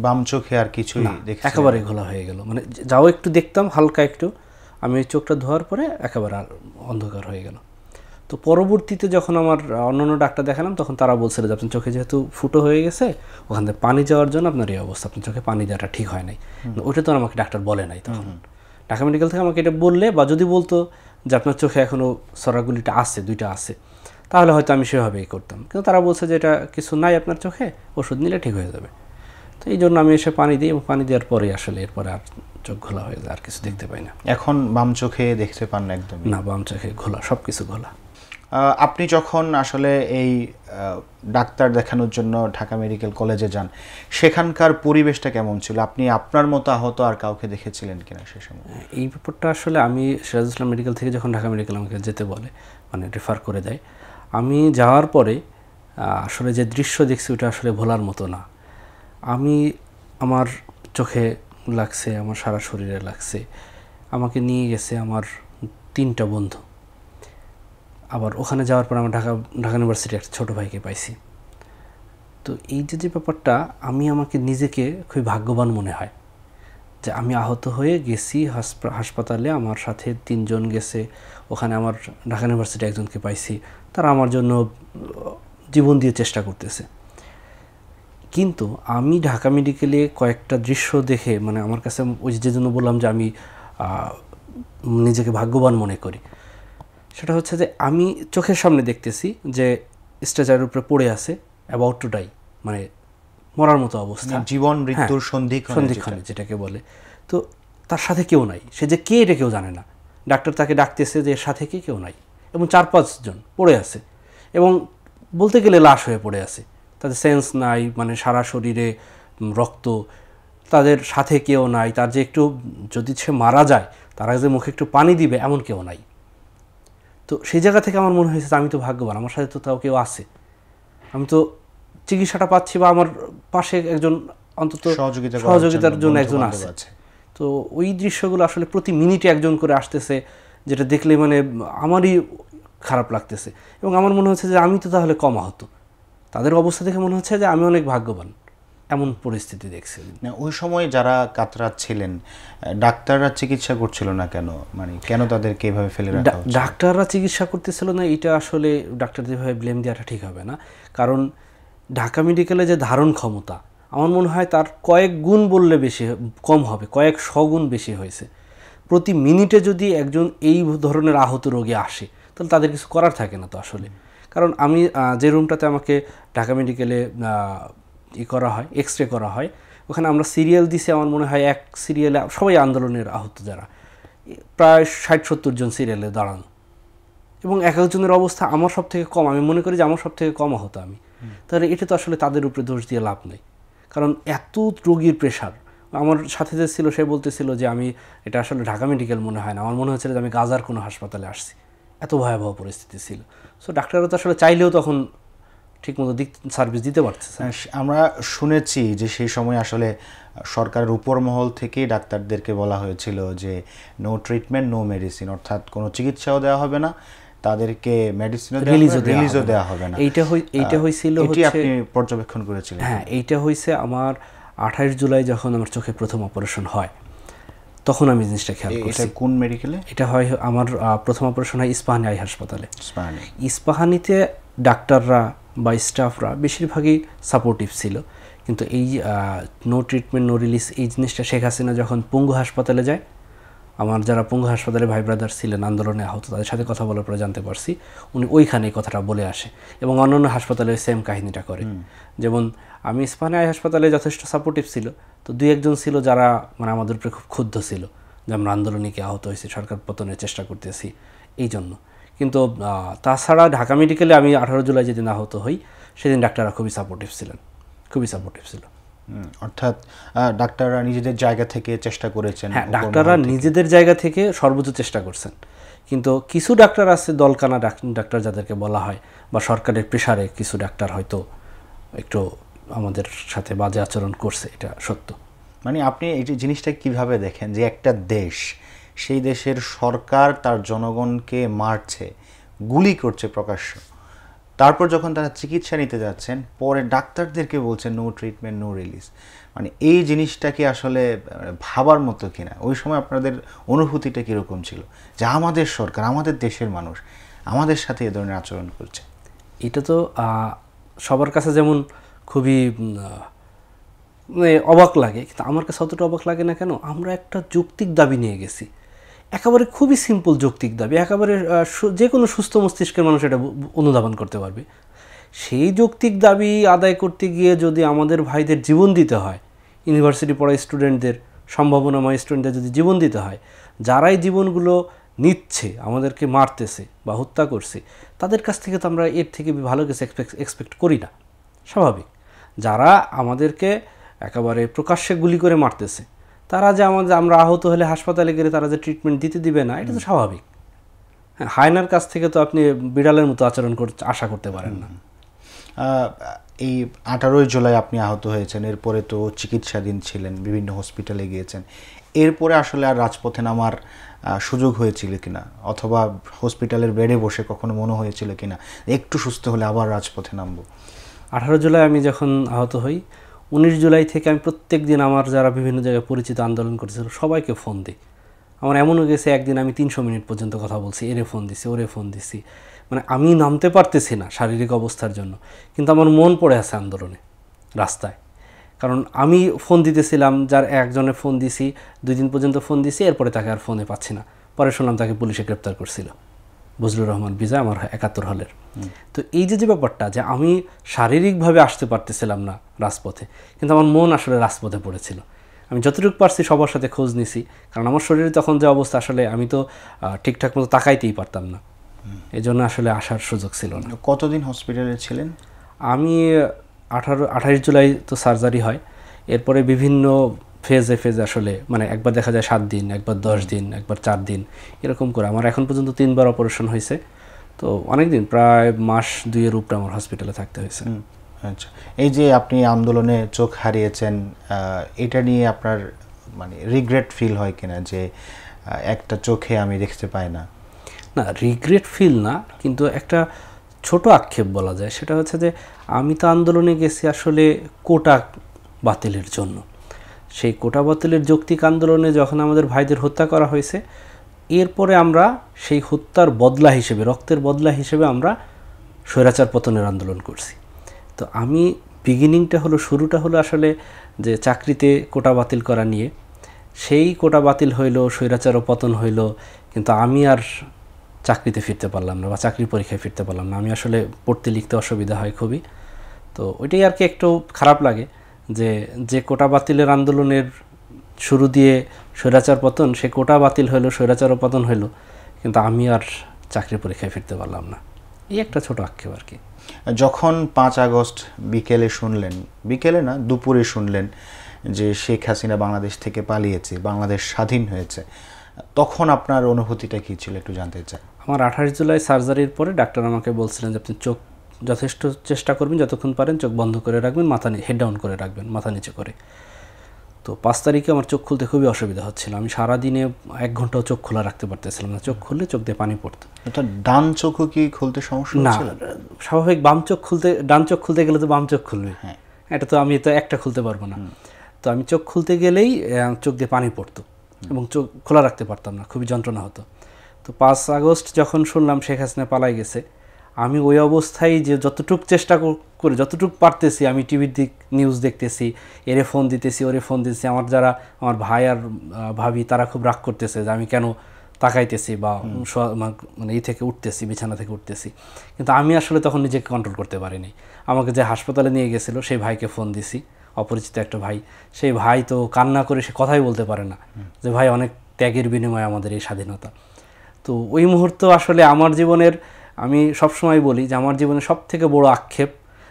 বাম চোখে আর কিছুই দেখছি একেবারে ঘোলা হয়ে গেল, মানে যাও একটু দেখতাম হালকা একটু, আমি ওই চোখটা ধোয়ার পরে একেবারে অন্ধকার হয়ে গেল। তো পরবর্তীতে যখন আমার অন্যান্য ডাক্তার দেখালাম, তখন তারা বলছিল যে আপনার চোখে যেহেতু ফুটো হয়ে গেছে, ওখান থেকে পানি যাওয়ার জন্য আপনার এই অবস্থা, আপনার চোখে পানি দেওয়াটা ঠিক হয় নাই। ওইটা তো আমাকে ডাক্তার বলে নাই তখন। ঢাকা মেডিকেল থেকে আমাকে এটা বললে বা যদি বলতো যে আপনার চোখে এখনও সরাগুলিটা আছে, 2টা আছে, তাহলে হয়তো আমি সেভাবেই করতাম। কিন্তু তারা বলছে যে এটা কিছু নাই আপনার চোখে, ওষুধ নিলে ঠিক হয়ে যাবে। তো এই জন্য আমি এসে পানি দিই, এবং পানি দেওয়ার পরেই আসলে এরপরে আর চোখ ঘোলা হয়ে যায়, আর কিছু দেখতে পাই না। এখন বাম চোখে দেখতে পান না একদম? না, বাম চোখে ঘোলা, সব কিছু ঘোলা। আপনি যখন আসলে এই ডাক্তার দেখানোর জন্য ঢাকা মেডিকেল কলেজে যান, সেখানকার পরিবেশটা কেমন ছিল? আপনি আপনার মতো আহত আর কাউকে দেখেছিলেন কিনা সে সময়? এই ব্যাপারটা আসলে আমি সিরাজুল ইসলাম মেডিকেল থেকে যখন ঢাকা মেডিকেল আমাকে যেতে বলে, মানে রেফার করে দেয়, আমি যাওয়ার পরে আসলে যে দৃশ্য দেখছি ওটা আসলে ভোলার মতো না। আমার চোখে লাগছে, আমার সারা শরীরে লাগছে। আমাকে নিয়ে গেছে আমার 3টা বন্ধু। আবার ওখানে যাওয়ার পর আমার ঢাকা ইউনিভার্সিটি একটা ছোটো ভাইকে পাইছি। তো এই যে ব্যাপারটা, আমাকে নিজেকে খুবই ভাগ্যবান মনে হয় যে আমি আহত হয়ে গেছি হাসপাতালে, আমার সাথে 3 জন গেছে। ওখানে আমার ঢাকা ইউনিভার্সিটি একজনকে পাইছি, তারা আমার জন্য জীবন দিয়ে চেষ্টা করতেছে। কিন্তু আমি ঢাকা মেডিকেলে কয়েকটা দৃশ্য দেখে, মানে আমার কাছে ওই যে জন্য বললাম যে আমি নিজেকে ভাগ্যবান মনে করি, সেটা হচ্ছে যে আমি চোখের সামনে দেখতেছি যে স্ট্রেচারের উপরে পড়ে আছে, অ্যাবাউট টু ডাই, মানে মরার মতো অবস্থা, জীবন মৃত্যুর সন্ধিক্ষণে যেটাকে বলে। তো তার সাথে কেউ নাই, সে যে কে এটা কেউ জানে না। ডাক্তার তাকে ডাকতেছে যে এর সাথে কি কেউ নাই, এবং 4-5 জন পড়ে আছে, এবং বলতে গেলে লাশ হয়ে পড়ে আছে, তাদের সেন্স নাই, মানে সারা শরীরে রক্ত, তাদের সাথে কেউ নাই। তার যে একটু যদি সে মারা যায়, তারা যে মুখে একটু পানি দিবে এমন কেউ নাই। তো সেই জায়গা থেকে আমার মনে হয়েছে আমি তো ভাগ্যবান, আমার সাথে তো তাও কেউ আছে, আমি তো চিকিৎসাটা পাচ্ছি, বা আমার পাশে একজন অন্তত সহযোগিতার জন্য একজন আছে। তো ওই দৃশ্যগুলো আসলে প্রতি মিনিটে একজন করে আসতেছে, যেটা দেখলে মানে আমারই খারাপ লাগতেছে, এবং আমার মনে হচ্ছে যে আমি তো তাহলে কম আহত। তাদের অবস্থা দেখে মনে হচ্ছে যে আমি অনেক ভাগ্যবান, এমন পরিস্থিতি দেখছি। ওই সময় যারা কাতরাচ্ছিলেন, ডাক্তাররা চিকিৎসা করছিল না কেন? মানে কেন তাদেরকে এভাবে ফেলে রাখা হচ্ছে? ডাক্তাররা চিকিৎসা করতেছিল না, এটা আসলে ডাক্তারদের ভাবে ব্লেম দেওয়াটা ঠিক হবে না। কারণ ঢাকা মেডিকেলে যে ধারণ ক্ষমতা, আমার মনে হয় তার কয়েক গুণ বললে বেশি কম হবে, কয়েক শগুণ বেশি হয়েছে। প্রতি মিনিটে যদি একজন এই ধরনের আহত রোগী আসে, তাহলে তাদের কিছু করার থাকে না তো আসলে। কারণ আমি যে রুমটাতে আমাকে ঢাকা মেডিকেলে করা হয়, এক্স রে করা হয়, ওখানে আমরা সিরিয়াল দিছি, আমার মনে হয় এক সিরিয়ালে সবাই আন্দোলনের আহত, যারা প্রায় 60-70 জন সিরিয়ালে দাঁড়ানো, এবং এক একজনের অবস্থা আমার সব থেকে কম। আমি মনে করি যে আমার সব থেকে কম আহত আমি। তাহলে এটা তো আসলে তাদের উপরে দোষ দিয়ে লাভ নেই, কারণ এত রোগীর প্রেশার। আমার সাথে যে ছিল সে বলতেছিল যে আমি এটা আসলে ঢাকা মেডিকেল মনে হয় না, আমার মনে হচ্ছিল যে আমি গাজার কোনো হাসপাতালে আসছি, এত ভয়াবহ পরিস্থিতি ছিল। সো ডাক্তাররা তো আসলে চাইলেও তখন ঠিকমতো সার্ভিস দিতে পারতেছে। আমরা শুনেছি যে সেই সময় আসলে সরকারের উপর মহল থেকেই ডাক্তারদেরকে বলা হয়েছিল যে নো ট্রিটমেন্ট নো মেডিসিন, অর্থাৎ কোনো চিকিৎসাও দেওয়া হবে না, তাদেরকে মেডিসিনও রিলিজও দেওয়া হবে না। এইটা হয়েছিল, এটি আপনি পর্যবেক্ষণ করেছিলেন? হ্যাঁ, এইটা হয়েছে আমার 28 জুলাই যখন আমার চোখে প্রথম অপারেশন হয়, তখন আমি জিনিসটা খেয়াল করছি। এটা কোন মেডিকেলে? এটা হয় আমার প্রথম অপারেশন হয় ইস্পাহানি আই হাসপাতালে। ইস্পাহানিতে ডাক্তাররা বা স্টাফরা বেশিরভাগই সাপোর্টিভ ছিল, কিন্তু এই নো ট্রিটমেন্ট নো রিলিজ এই জিনিসটা শেখ হাসিনা যখন পঙ্গু হাসপাতালে যায়, আমার যারা পঙ্গু হাসপাতালে ভাই ব্রাদার ছিলেন আন্দোলনে আহত, তাদের সাথে কথা বলার পরে জানতে পারছি উনি ওইখানে এই কথাটা বলে আসে এবং অন্যান্য হাসপাতালে সেম কাহিনীটা করে। যেমন আমি স্পানে আই হাসপাতালে যথেষ্ট সাপোর্টিভ ছিল, তো দুই একজন ছিল যারা মানে আমাদের উপরে খুব ক্ষুব্ধ ছিল যে আমরা আন্দোলনে কি আহত হয়েছি, সরকার পতনের চেষ্টা করতেছি এই জন্য। কিন্তু তাছাড়া ঢাকা মেডিকেলে আমি 18 জুলাই যেদিন আহত হই সেদিন ডাক্তাররা খুবই সাপোর্টিভ ছিলেন, খুবই সাপোর্টিভ ছিল। অর্থাৎ ডাক্তাররা নিজেদের জায়গা থেকে চেষ্টা করেছেন। হ্যাঁ, ডাক্তাররা নিজেদের জায়গা থেকে সর্বোচ্চ চেষ্টা করছেন, কিন্তু কিছু ডাক্তার আছে দলকানা ডাক্তার যাদেরকে বলা হয়, বা সরকারের প্রেশারে কিছু ডাক্তার হয়তো একটু আমাদের সাথে বাজে আচরণ করছে, এটা সত্য। মানে আপনি এই যে জিনিসটা কিভাবে দেখেন যে একটা দেশ, সেই দেশের সরকার তার জনগণকে মারছে, গুলি করছে প্রকাশ্য, তারপর যখন তারা চিকিৎসা নিতে যাচ্ছেন পরে ডাক্তারদেরকে বলছেন নো ট্রিটমেন্ট নো রিলিজ, মানে এই জিনিসটা কি আসলে ভাবার মতো কিনা? ওই সময় আপনাদের অনুভূতিটা কীরকম ছিল যে আমাদের সরকার, আমাদের দেশের মানুষ আমাদের সাথে এ ধরনের আচরণ করছে? এটা তো সবার কাছে যেমন খুবই মানে অবাক লাগে, কিন্তু আমার কাছে অতটা অবাক লাগে না কেন, আমরা একটা যৌক্তিক দাবি নিয়ে গেছি, একেবারে খুবই সিম্পল যৌক্তিক দাবি, একেবারে যে কোনো সুস্থ মস্তিষ্কের মানুষ এটা অনুধাবন করতে পারবে। সেই যৌক্তিক দাবি আদায় করতে গিয়ে যদি আমাদের ভাইদের জীবন দিতে হয়, ইউনিভার্সিটি পড়া স্টুডেন্টদের, সম্ভাবনাময় স্টুডেন্টদের যদি জীবন দিতে হয়, যারাই জীবনগুলো নিচ্ছে, আমাদেরকে মারতেছে বা হত্যা করছে, তাদের কাছ থেকে তো আমরা এর থেকে ভালো কিছু এক্সপেক্ট করি না, স্বাভাবিক। যারা আমাদেরকে একেবারে প্রকাশ্যে গুলি করে মারতেছে, তারা যে আমরা আহত হলে হাসপাতালে গেলে তারা যে ট্রিটমেন্ট দিতে দিবে না, এটা তো স্বাভাবিক। হ্যাঁ, হায়নার কাছ থেকে তো আপনি বিড়ালের মতো আচরণ আশা করতে পারেন না। এই 18 জুলাই আপনি আহত হয়েছেন, এরপরে তো চিকিৎসাধীন ছিলেন, বিভিন্ন হসপিটালে গিয়েছেন, এরপরে আসলে আর রাজপথে নামার সুযোগ হয়েছিল কিনা, অথবা হসপিটালের বেডে বসে কখনো মনে হয়েছিল কিনা একটু সুস্থ হলে আবার রাজপথে নামবো? 18 জুলাই আমি যখন আহত হই, 19 জুলাই থেকে আমি প্রত্যেক দিন আমার যারা বিভিন্ন জায়গায় পরিচিত আন্দোলন করতেছিল সবাইকে ফোন দিই। আমার এমনও গেছে একদিন আমি 300 মিনিট পর্যন্ত কথা বলছি, এরে ফোন দিছি, ওরে ফোন দিছি, মানে আমি নামতে পারতেছি না শারীরিক অবস্থার জন্য, কিন্তু আমার মন পড়ে আছে আন্দোলনে, রাস্তায়। কারণ আমি ফোন দিতেছিলাম, যার একজনে ফোন দিছি, 2 দিন পর্যন্ত ফোন দিছি, এরপরে তাকে আর ফোনে পাচ্ছি না। পরে শুনলাম তাকে পুলিশে গ্রেপ্তার করছিল, বজলুর রহমান বিজয়, আমার 71 হলের। তো এই যে ব্যাপারটা, যে আমি শারীরিকভাবে আসতে পারতেছিলাম না রাজপথে, কিন্তু আমার মন আসলে রাজপথে পড়েছিল। আমি যতটুকু পারছি সবার সাথে খোঁজ নিছি, কারণ আমার শরীরে তখন যে অবস্থা, আসলে আমি তো ঠিকঠাক মতো তাকাইতেই পারতাম না, এই জন্য আসলে আসার সুযোগ ছিল না। কতদিন হসপিটালে ছিলেন? আমি 28 জুলাই তো সার্জারি হয়, এরপরে বিভিন্ন ফেজে আসলে, মানে একবার দেখা যায় 7 দিন, একবার 10 দিন, একবার 4 দিন, এরকম করে আমার এখন পর্যন্ত 3বার অপারেশন হয়েছে। তো অনেক দিন, প্রায় মাস 2-এর উপরে আমার হসপিটালে থাকতে হয়েছে। আচ্ছা, এই যে আপনি আন্দোলনে চোখ হারিয়েছেন, এটা নিয়ে আপনার মানে রিগ্রেট ফিল হয় কিনা যে একটা চোখে আমি দেখতে পাই না? না, রিগ্রেট ফিল না, কিন্তু একটা ছোট আক্ষেপ বলা যায়, সেটা হচ্ছে যে আমি তো আন্দোলনে গেছি আসলে কোটা বাতিলের জন্য। সেই কোটা বাতিলের যৌক্তিক আন্দোলনে যখন আমাদের ভাইদের হত্যা করা হয়েছে, এরপরে আমরা সেই হত্যার বদলা হিসেবে, রক্তের বদলা হিসেবে আমরা স্বৈরাচার পতনের আন্দোলন করছি। তো আমি বিগিনিংটা হলো, শুরুটা হলো আসলে যে চাকরিতে কোটা বাতিল করা নিয়ে। সেই কোটা বাতিল হইল, স্বৈরাচারও পতন হইল, কিন্তু আমি আর চাকরিতে ফিরতে পারলাম না, বা চাকরি পরীক্ষায় ফিরতে পারলাম না। আমি আসলে পড়তে লিখতে অসুবিধা হয় খুবই, তো ওইটাই আর কি একটু খারাপ লাগে যে কোটা বাতিলের আন্দোলনের শুরু দিয়ে স্বৈরাচার পতন, সে কোটা বাতিল হইলো, স্বৈরাচারও পতন হইলো, কিন্তু আমি আর চাকরি পরীক্ষায় ফিরতে পারলাম না। এই একটা ছোট আক্ষেপ আর কি। যখন 5 আগস্ট বিকেলে শুনলেন, বিকেলে না দুপুরে শুনলেন যে শেখ হাসিনা বাংলাদেশ থেকে পালিয়েছে, বাংলাদেশ স্বাধীন হয়েছে, তখন আপনার অনুভূতিটা কী ছিল একটু জানতে চাই। আমার 28 জুলাই সার্জারির পরে ডাক্তার আমাকে বলছিলেন যে আপনি চোখ যথেষ্ট চেষ্টা করবেন, যতক্ষণ পারেন চোখ বন্ধ করে রাখবেন, হেড ডাউন করে রাখবেন, মাথা নিচে করে। তো 5 তারিখে আমার চোখ খুলতে খুবই অসুবিধা হচ্ছিল। আমি সারাদিনে 1 ঘন্টাও চোখ খোলা রাখতে পারতেছিলাম না, চোখ খুললে চোখ দিয়ে পানি পড়তো। ডান চোখও কি খুলতে সমস্যা হচ্ছিল? না, স্বাভাবিক ডান চোখ খুলতে গেলে তো বাম চোখ খুলবে, এটা তো আমি তো একটা খুলতে পারবো না। তো আমি চোখ খুলতে গেলেই চোখ দিয়ে পানি পড়তো এবং চোখ খোলা রাখতে পারতাম না, খুবই যন্ত্রণা হতো। তো 5 আগস্ট যখন শুনলাম শেখ হাসিনা পালাই গেছে, আমি ওই অবস্থায় যে যতটুক চেষ্টা করে যতটুকু পারতেছি আমি টিভির নিউজ দেখতেছি, এরে ফোন দিতেছি, ওরে ফোন দিতেছি। আমার ভাই আর ভাবি তারা খুব রাগ করতেছে যে আমি কেন তাকাইতেছি বা মানে এই থেকে উঠতেছি, বিছানা থেকে উঠতেছি। কিন্তু আমি আসলে তখন নিজেকে কন্ট্রোল করতে পারিনি। আমাকে যে হাসপাতালে নিয়ে গেছিলো সেই ভাইকে ফোন দিছি, অপরিচিত একটা ভাই। সেই ভাই তো কান্না করে সে কথাই বলতে পারে না যে ভাই অনেক ত্যাগের বিনিময়ে আমাদের এই স্বাধীনতা। তো ওই মুহূর্ত আসলে আমার জীবনের, আমি সবসময় বলি যে আমার জীবনের সবথেকে বড় আক্ষেপ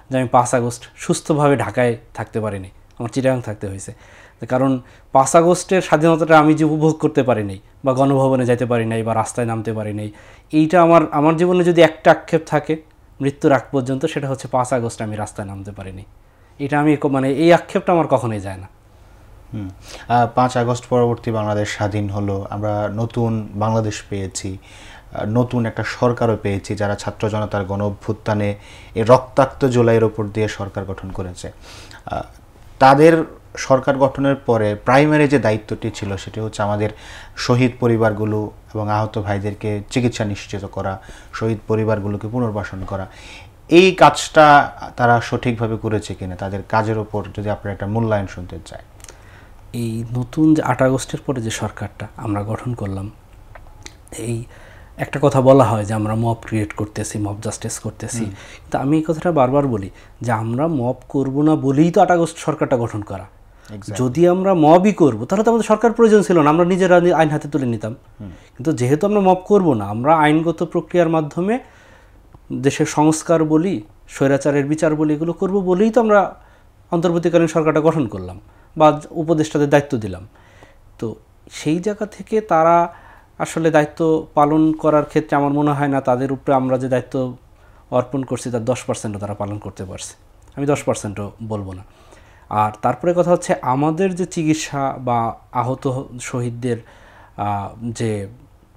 যে আমি 5 আগস্ট সুস্থভাবে ঢাকায় থাকতে পারিনি, আমার চিটাগাং থাকতে হয়েছে। কারণ 5 আগস্টের স্বাধীনতাটা আমি যে উপভোগ করতে পারি নাই বা গণভবনে যেতে পারি নাই বা রাস্তায় নামতে পারি নাই, এইটা আমার জীবনে যদি একটা আক্ষেপ থাকে মৃত্যুর আগ পর্যন্ত, সেটা হচ্ছে 5 আগস্ট আমি রাস্তায় নামতে পারিনি। এটা আমি মানে এই আক্ষেপটা আমার কখনোই যায় না। 5 আগস্ট পরবর্তী বাংলাদেশ স্বাধীন হলো, আমরা নতুন বাংলাদেশ পেয়েছি, নতুন একটা সরকারও পেয়েছি যারা ছাত্র জনতার গণ অভ্যুত্থানে এই রক্তাক্ত জুলাইয়ের ওপর দিয়ে সরকার গঠন করেছে। তাদের সরকার গঠনের পরে প্রাইমারি যে দায়িত্বটি ছিল সেটি হচ্ছে আমাদের শহীদ পরিবারগুলো এবং আহত ভাইদেরকে চিকিৎসা নিশ্চিত করা, শহীদ পরিবারগুলোকে পুনর্বাসন করা। এই কাজটা তারা সঠিকভাবে করেছে কিনা, তাদের কাজের ওপর যদি আপনারা একটা মূল্যায়ন শুনতে চাই। এই নতুন যে 8 আগস্টের পরে যে সরকারটা আমরা গঠন করলাম, এই একটা কথা বলা হয় যে আমরা মব ক্রিয়েট করতেছি, মব জাস্টিস করতেছি। কিন্তু আমি এই কথাটা বারবার বলি যে আমরা মব করব না বলেই তো 8 আগস্ট সরকারটা গঠন করা। যদি আমরা মবই করব তাহলে তো আমাদের সরকার প্রয়োজন ছিল না, আমরা নিজেরা আইন হাতে তুলে নিতাম। কিন্তু যেহেতু আমরা মব করব না, আমরা আইনগত প্রক্রিয়ার মাধ্যমে দেশের সংস্কার বলি, স্বৈরাচারের বিচার বলি, এগুলো করব বলেই তো আমরা অন্তর্বর্তীকালীন সরকারটা গঠন করলাম বা উপদেষ্টাদের দায়িত্ব দিলাম। তো সেই জায়গা থেকে তারা আসলে দায়িত্ব পালন করার ক্ষেত্রে আমার মনে হয় না তাদের উপরে আমরা যে দায়িত্ব অর্পণ করছি তার 10%ও তারা পালন করতে পারছে। আমি 10%ও বলবো না। আর তারপরে কথা হচ্ছে আমাদের যে চিকিৎসা বা আহত শহীদদের যে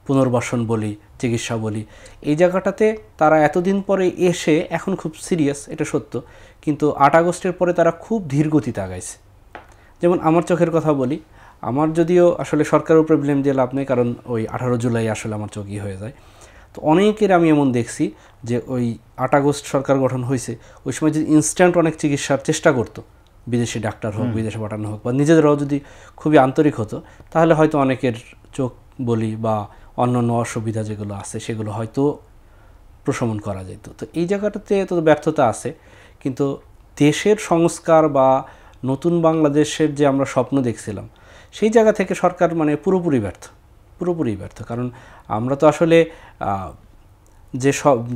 পুনর্বাসন বলি, চিকিৎসা বলি, এই জায়গাটাতে তারা এতদিন পরে এসে এখন খুব সিরিয়াস, এটা সত্য। কিন্তু 8 আগস্টের পরে তারা খুব ধীর গতিতে আগাইছে। যেমন আমার চোখের কথা বলি, আমার যদিও আসলে সরকারের উপরে ব্লেম দিয়ে লাভ নেই, কারণ ওই 18 জুলাই আসলে আমার চোখই হয়ে যায়। তো অনেকের আমি এমন দেখছি যে ওই 8 আগস্ট সরকার গঠন হয়েছে, ওই সময় যদি ইনস্ট্যান্ট অনেক চিকিৎসার চেষ্টা করতো, বিদেশি ডাক্তার হোক, বিদেশে পাঠানো হোক, বা নিজেদেরও যদি খুবই আন্তরিক হতো, তাহলে হয়তো অনেকের চোখ বলি বা অন্যান্য অসুবিধা যেগুলো আছে সেগুলো হয়তো প্রশমন করা যেত। তো এই জায়গাটাতে তো ব্যর্থতা আছে। কিন্তু দেশের সংস্কার বা নতুন বাংলাদেশের যে আমরা স্বপ্ন দেখছিলাম, সেই জায়গা থেকে সরকার মানে পুরোপুরি ব্যর্থ। কারণ আমরা তো আসলে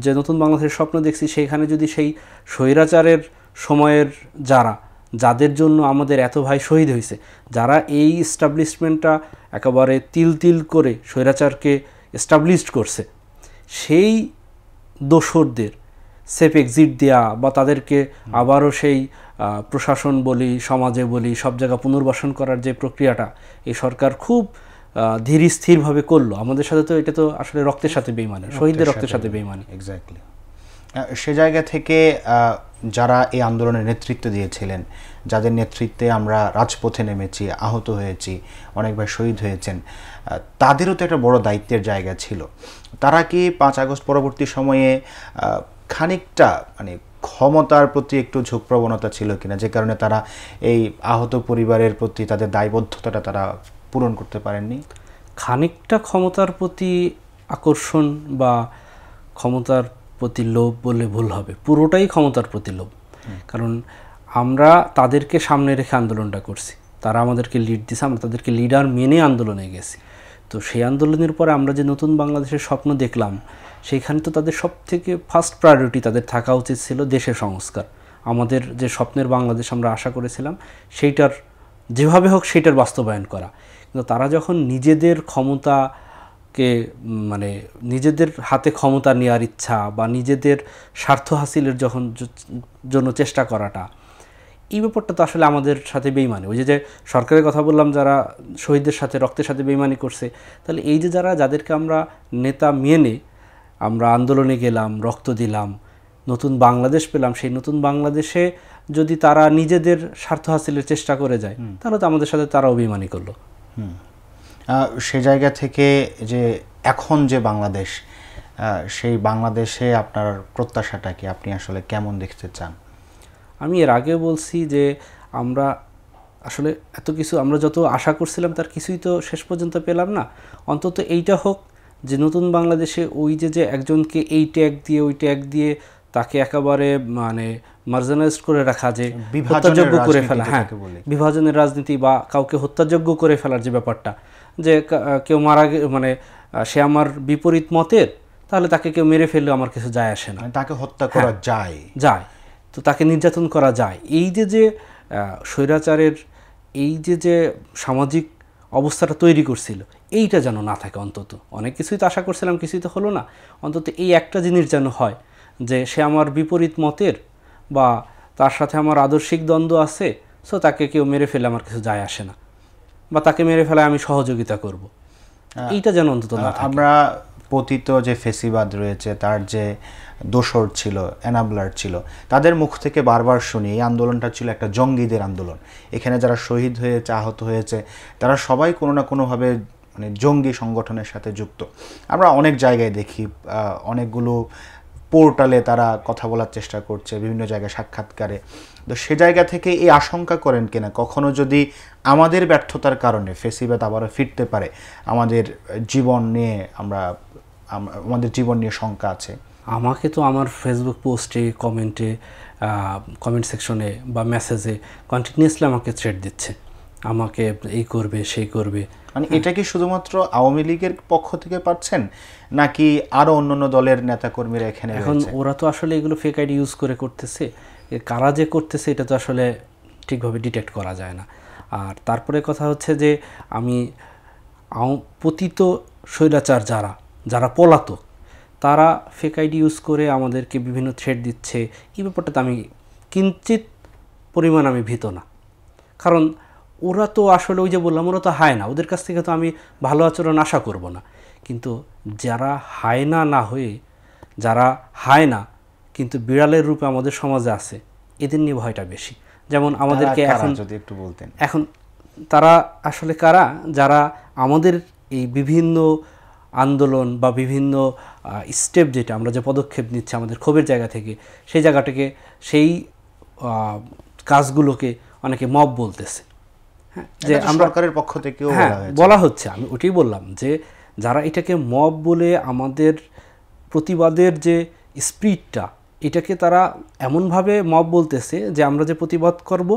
যে নতুন বাংলাদেশের স্বপ্ন দেখছি, সেইখানে যদি সেই স্বৈরাচারের সময়ের যাদের জন্য আমাদের এত ভাই শহীদ হয়েছে, যারা এই এস্টাবলিশমেন্টটা একেবারে তিল করে স্বৈরাচারকে এস্টাবলিশড করছে, সেই দোসরদের সেফ এক্সিট দেওয়া বা তাদেরকে আবারও সেই প্রশাসন বলি, সমাজে বলি, সব জায়গা পুনর্বাসন করার যে প্রক্রিয়াটা এই সরকার খুব ধীর স্থিরভাবে করলো। আমাদের সাথে তো এটা তো আসলে রক্তের সাথে বেইমানি, শহীদদের রক্তের সাথে বেইমানি। এক্স্যাক্টলি। সে জায়গা থেকে যারা এই আন্দোলনের নেতৃত্ব দিয়েছিলেন, যাদের নেতৃত্বে আমরা রাজপথে নেমেছি, আহত হয়েছি, অনেকবার শহীদ হয়েছেন, তাদেরও তো একটা বড় দায়িত্বের জায়গা ছিল। তারা কি 5 আগস্ট পরবর্তী সময়ে খানিকটা মানে ক্ষমতার প্রতি একটু ঝোঁক প্রবণতা ছিল কিনা, যে কারণে তারা এই আহত পরিবারের প্রতি তাদের দায়বদ্ধতাটা তারা পূরণ করতে পারেননি? খানিকটা ক্ষমতার প্রতি আকর্ষণ বা ক্ষমতার প্রতি লোভ বলে ভুল হবে, পুরোটাই ক্ষমতার প্রতি লোভ। কারণ আমরা তাদেরকে সামনে রেখে আন্দোলনটা করছি, তারা আমাদেরকে লিড দিছে, আমরা তাদেরকে লিডার মেনে আন্দোলনে গেছি। তো সেই আন্দোলনের পরে আমরা যে নতুন বাংলাদেশের স্বপ্ন দেখলাম, সেইখানে তো তাদের সবথেকে ফার্স্ট প্রায়োরিটি তাদের থাকা উচিত ছিল দেশের সংস্কার। আমাদের যে স্বপ্নের বাংলাদেশ আমরা আশা করেছিলাম, সেইটার যেভাবে হোক সেইটার বাস্তবায়ন করা। কিন্তু তারা যখন নিজেদের ক্ষমতাকে মানে নিজেদের হাতে ক্ষমতা নেওয়ার ইচ্ছা বা নিজেদের স্বার্থ হাসিলের জন্য চেষ্টা করাটা, এই ব্যাপারটা তো আসলে আমাদের সাথে বেইমানি। ওই যে সরকারের কথা বললাম, যারা শহীদদের সাথে রক্তের সাথে বেইমানি করছে, তাহলে এই যে যাদেরকে আমরা নেতা মেনে আমরা আন্দোলনে গেলাম, রক্ত দিলাম, নতুন বাংলাদেশ পেলাম, সেই নতুন বাংলাদেশে যদি তারা নিজেদের স্বার্থ হাসিলের চেষ্টা করে যায়, তাহলে তো আমাদের সাথে তারা বেইমানি করলো। সে জায়গা থেকে যে এখন যে বাংলাদেশ, সেই বাংলাদেশে আপনার প্রত্যাশাটা কি, আপনি আসলে কেমন দেখতে চান? আমি এর আগে বলছি যে আমরা আসলে এত কিছু আমরা যত আশা করছিলাম তার কিছুই তো শেষ পর্যন্ত পেলাম না। অন্তত এইটা হোক যে নতুন বাংলাদেশে ওই যে একজনকে এই ট্যাগ দিয়ে ওই ট্যাগ দিয়ে তাকে একেবারে মানে মার্জিনালাইজড করে রাখা, যে হত্যাযোগ্য করে ফেলা, হ্যাঁ বিভাজনের রাজনীতি বা কাউকে হত্যাযোগ্য করে ফেলার যে ব্যাপারটা, যে কেউ মারা মানে সে আমার বিপরীত মতের, তাহলে তাকে কেউ মেরে ফেললেও আমার কিছু যায় আসে না, তাকে হত্যা করা যায়, তো তাকে নির্যাতন করা যায়। এই যে স্বৈরাচারের এই যে সামাজিক অবস্থাটা তৈরি করছিল, এইটা যেন না থাকে। অন্তত অনেক কিছুই তো আশা করছিলাম, কিছুই তো হলো না, অন্তত এই একটা জিনিস যেন হয় যে সে আমার বিপরীত মতের বা তার সাথে আমার আদর্শিক দ্বন্দ্ব আছে, সো তাকে কেউ মেরে ফেলে আমার কিছু যায় আসে না, বা তাকে মেরে ফেলায় আমি সহযোগিতা করব, এইটা যেন অন্তত না থাকে। আমরা পতিত যে ফেসিবাদ রয়েছে তার যে দোসর ছিল, এনাবলার ছিল, তাদের মুখ থেকে বারবার শুনি এই আন্দোলনটা ছিল একটা জঙ্গিদের আন্দোলন, এখানে যারা শহীদ হয়েছে, আহত হয়েছে, তারা সবাই কোনো না কোনোভাবে মানে জঙ্গি সংগঠনের সাথে যুক্ত। আমরা অনেক জায়গায় দেখি, অনেকগুলো পোর্টালে তারা কথা বলার চেষ্টা করছে, বিভিন্ন জায়গায় সাক্ষাৎকারে। তো সে জায়গা থেকে এই আশঙ্কা করেন কিনা কখনো যদি আমাদের ব্যর্থতার কারণে ফেসিবাদ আবারও ফিরতে পারে, আমাদের জীবন নিয়ে আমাদের জীবন নিয়ে শঙ্কা আছে? আমাকে তো আমার ফেসবুক পোস্টে, কমেন্ট সেকশনে বা মেসেজে কন্টিনিউয়াসলি আমাকে থ্রেট দিচ্ছে, আমাকে এই করবে সেই করবে। মানে এটা কি শুধুমাত্র আওয়ামী লীগের পক্ষ থেকে পাচ্ছেন, নাকি আরও অন্যান্য দলের নেতাকর্মীরা এখানে? এখন ওরা তো আসলে এগুলো ফেক আইডি ইউজ করে করতেছে, কারা যে করতেছে এটা তো আসলে ঠিকভাবে ডিটেক্ট করা যায় না। আর তারপরে কথা হচ্ছে যে আমি পতিত স্বৈরাচার যারা পলাতক, তারা ফেক আইডি ইউজ করে আমাদেরকে বিভিন্ন থ্রেট দিচ্ছে, এই ব্যাপারটাতে আমি কিঞ্চিত পরিমাণ আমি ভীত না। কারণ ওরা তো আসলে ওই যে বললাম, ওরা তো হায় না, ওদের কাছ থেকে তো আমি ভালো আচরণ আশা করব না। কিন্তু যারা হায়না না হয়ে, যারা হায় না কিন্তু বিড়ালের রূপে আমাদের সমাজে আছে, এদের নিয়ে ভয়টা বেশি। যেমন আমাদেরকে এখন যদি একটু বলতেন, এখন তারা আসলে কারা? যারা আমাদের এই বিভিন্ন আন্দোলন বা বিভিন্ন স্টেপ, যেটা আমরা যে পদক্ষেপ নিচ্ছি আমাদের ক্ষোভের জায়গা থেকে, সেই জায়গাটাকে, সেই কাজগুলোকে অনেকে মব বলতেছে। হ্যাঁ, যে আমরা সরকারের পক্ষ থেকেও বলা হচ্ছে, আমি ওটাই বললাম যে যারা এটাকে মব বলে আমাদের প্রতিবাদের যে স্পিরিটটা, এটাকে তারা এমনভাবে মব বলতেছে যে আমরা যে প্রতিবাদ করব,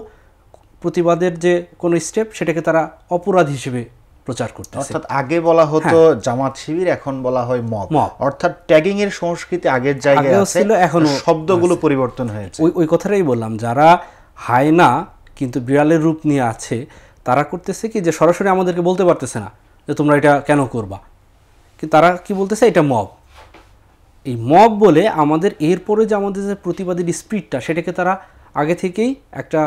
প্রতিবাদের যে কোনো স্টেপ, সেটাকে তারা অপরাধ হিসেবে প্রচার করতেছে। অর্থাৎ আগে বলা হতো জামাত শিবির, এখন বলা হয় মব। অর্থাৎ ট্যাগিং এর সংস্কৃতি আগের জায়গায় আছে, এখন শব্দগুলো পরিবর্তন হয়েছে। ওই কথাটাই বললাম, যারা হায় না কিন্তু বিড়ালের রূপ নিয়ে আছে, তারা করতেছে কি যে সরাসরি আমাদেরকে বলতে পারতেছে না যে তোমরা এটা কেন করবা, কিন্তু তারা কি বলতেছে, এটা মব। এই মব বলে আমাদের এরপরে যে আমাদের যে প্রতিবাদের স্পিরিটটা, সেটাকে তারা আগে থেকেই একটা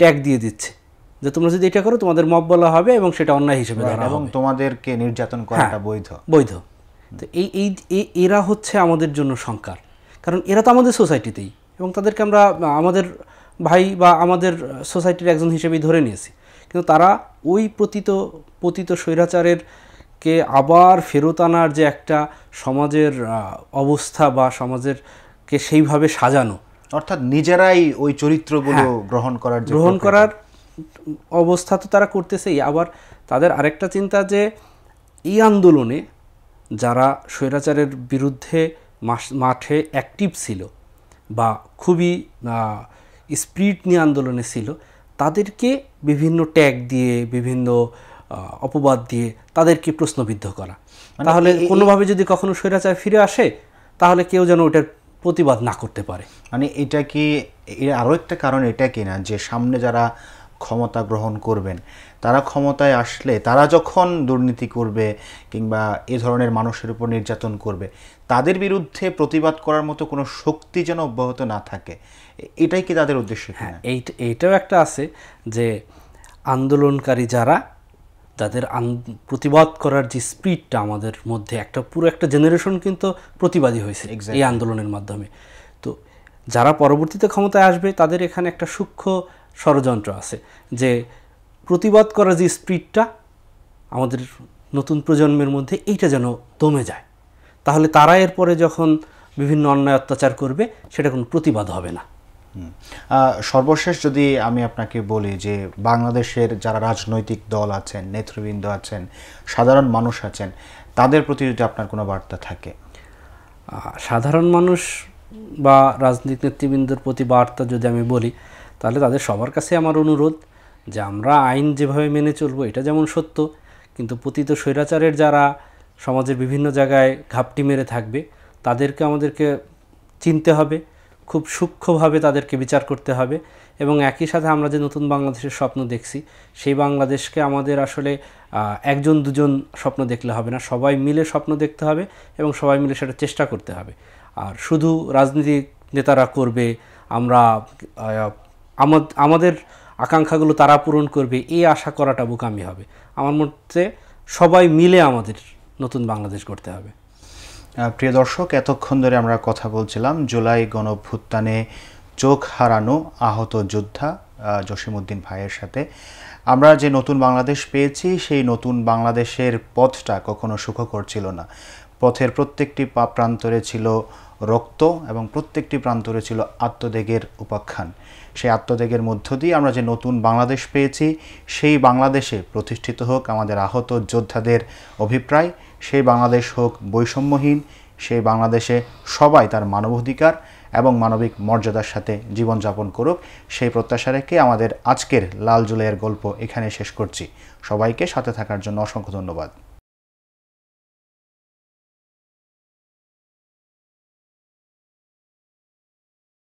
ট্যাগ দিয়ে দিচ্ছে যে তোমরা যদি এটা করো তোমাদের মব বলা হবে এবং সেটা অন্যায় হিসেবে ধরা হবে এবং তোমাদেরকে নির্যাতন করাটা বৈধ। তো এরা হচ্ছে আমাদের জন্য সংকার, কারণ এরা তো আমাদের সোসাইটিতেই, এবং তাদেরকে আমরা আমাদের ভাই বা আমাদের সোসাইটির একজন হিসেবেই ধরে নিয়েছি। কিন্তু তারা ওই পতিত স্বৈরাচারের কে আবার ফেরত আনার যে একটা সমাজের অবস্থা বা সমাজেরকে সেইভাবে সাজানো, অর্থাৎ নিজেরাই ওই চরিত্রগুলো গ্রহণ করার অবস্থা তো তারা করতেছেই। আবার তাদের আরেকটা চিন্তা যে এই আন্দোলনে যারা স্বৈরাচারের বিরুদ্ধে মাঠে অ্যাক্টিভ ছিল বা খুবই স্পিরিট নিয়ে আন্দোলনে ছিল, তাদেরকে বিভিন্ন ট্যাগ দিয়ে, বিভিন্ন অপবাদ দিয়ে তাদেরকে প্রশ্নবিদ্ধ করা। তাহলে কোনোভাবে যদি কখনো স্বৈরাচার ফিরে আসে, তাহলে কেউ যেন ওটার প্রতিবাদ না করতে পারে। মানে এটা কি আরও একটা কারণ এটা কি না, যে সামনে যারা ক্ষমতা গ্রহণ করবেন, তারা ক্ষমতায় আসলে তারা যখন দুর্নীতি করবে কিংবা এ ধরনের মানুষের উপর নির্যাতন করবে, তাদের বিরুদ্ধে প্রতিবাদ করার মতো কোনো শক্তি যেন অব্যাহত না থাকে, এটাই কি তাদের উদ্দেশ্য? হ্যাঁ, এইটাও একটা আছে যে আন্দোলনকারী যাদের প্রতিবাদ করার যে স্পিরিটটা আমাদের মধ্যে, পুরো একটা জেনারেশন কিন্তু প্রতিবাদী হয়েছে এই আন্দোলনের মাধ্যমে। তো যারা পরবর্তীতে ক্ষমতায় আসবে, তাদের এখানে একটা সূক্ষ্ম ষড়যন্ত্র আছে যে প্রতিবাদ করার যে স্পিরিটটা আমাদের নতুন প্রজন্মের মধ্যে, এইটা যেন দমে যায়। তাহলে তারা এরপরে যখন বিভিন্ন অন্যায় অত্যাচার করবে সেটা কোনো প্রতিবাদ হবে না। সর্বশেষ যদি আমি আপনাকে বলি যে বাংলাদেশের যারা রাজনৈতিক দল আছেন, নেতৃবৃন্দ আছেন, সাধারণ মানুষ আছেন, তাদের প্রতি যদি আপনার কোনো বার্তা থাকে। সাধারণ মানুষ বা রাজনৈতিক নেতৃবৃন্দের প্রতি বার্তা যদি আমি বলি, তাহলে তাদের সবার কাছে আমার অনুরোধ যে আমরা আইন যেভাবে মেনে চলবো এটা যেমন সত্য, কিন্তু পতিত স্বৈরাচারের যারা সমাজের বিভিন্ন জায়গায় ঘাপটি মেরে থাকবে তাদেরকে আমাদেরকে চিনতে হবে, খুব সূক্ষ্মভাবে তাদেরকে বিচার করতে হবে। এবং একই সাথে আমরা যে নতুন বাংলাদেশের স্বপ্ন দেখছি, সেই বাংলাদেশকে আমাদের আসলে একজন দুজন স্বপ্ন দেখলে হবে না, সবাই মিলে স্বপ্ন দেখতে হবে এবং সবাই মিলে সেটা চেষ্টা করতে হবে। আর শুধু রাজনীতিক নেতারা করবে, আমরা আমাদের আকাঙ্ক্ষাগুলো তারা পূরণ করবে এই আশা করাটা বোকামি হবে। আমার মতে সবাই মিলে আমাদের নতুন বাংলাদেশ গড়তে হবে। প্রিয় দর্শক, এতক্ষণ ধরে আমরা কথা বলছিলাম জুলাই গণঅভ্যুত্থানে চোখ হারানো আহত যোদ্ধা জসিমউদ্দিন ভাইয়ের সাথে। আমরা যে নতুন বাংলাদেশ পেয়েছি, সেই নতুন বাংলাদেশের পথটা কখনো সুখকর ছিল না। পথের প্রত্যেকটি প্রান্তরে ছিল রক্ত এবং প্রত্যেকটি প্রান্তরে ছিল আত্মত্যাগের উপাখ্যান। সেই আত্মত্যাগের মধ্য দিয়ে আমরা যে নতুন বাংলাদেশ পেয়েছি, সেই বাংলাদেশে প্রতিষ্ঠিত হোক আমাদের আহত যোদ্ধাদের অভিপ্রায়, সেই বাংলাদেশ হোক বৈষম্যহীন, সেই বাংলাদেশে সবাই তার মানবাধিকার এবং মানবিক মর্যাদার সাথে জীবনযাপন করুক, সেই প্রত্যাশা রেখে আমাদের আজকের লাল জুলাইয়ের গল্প এখানে শেষ করছি। সবাইকে সাথে থাকার জন্য অসংখ্য ধন্যবাদ।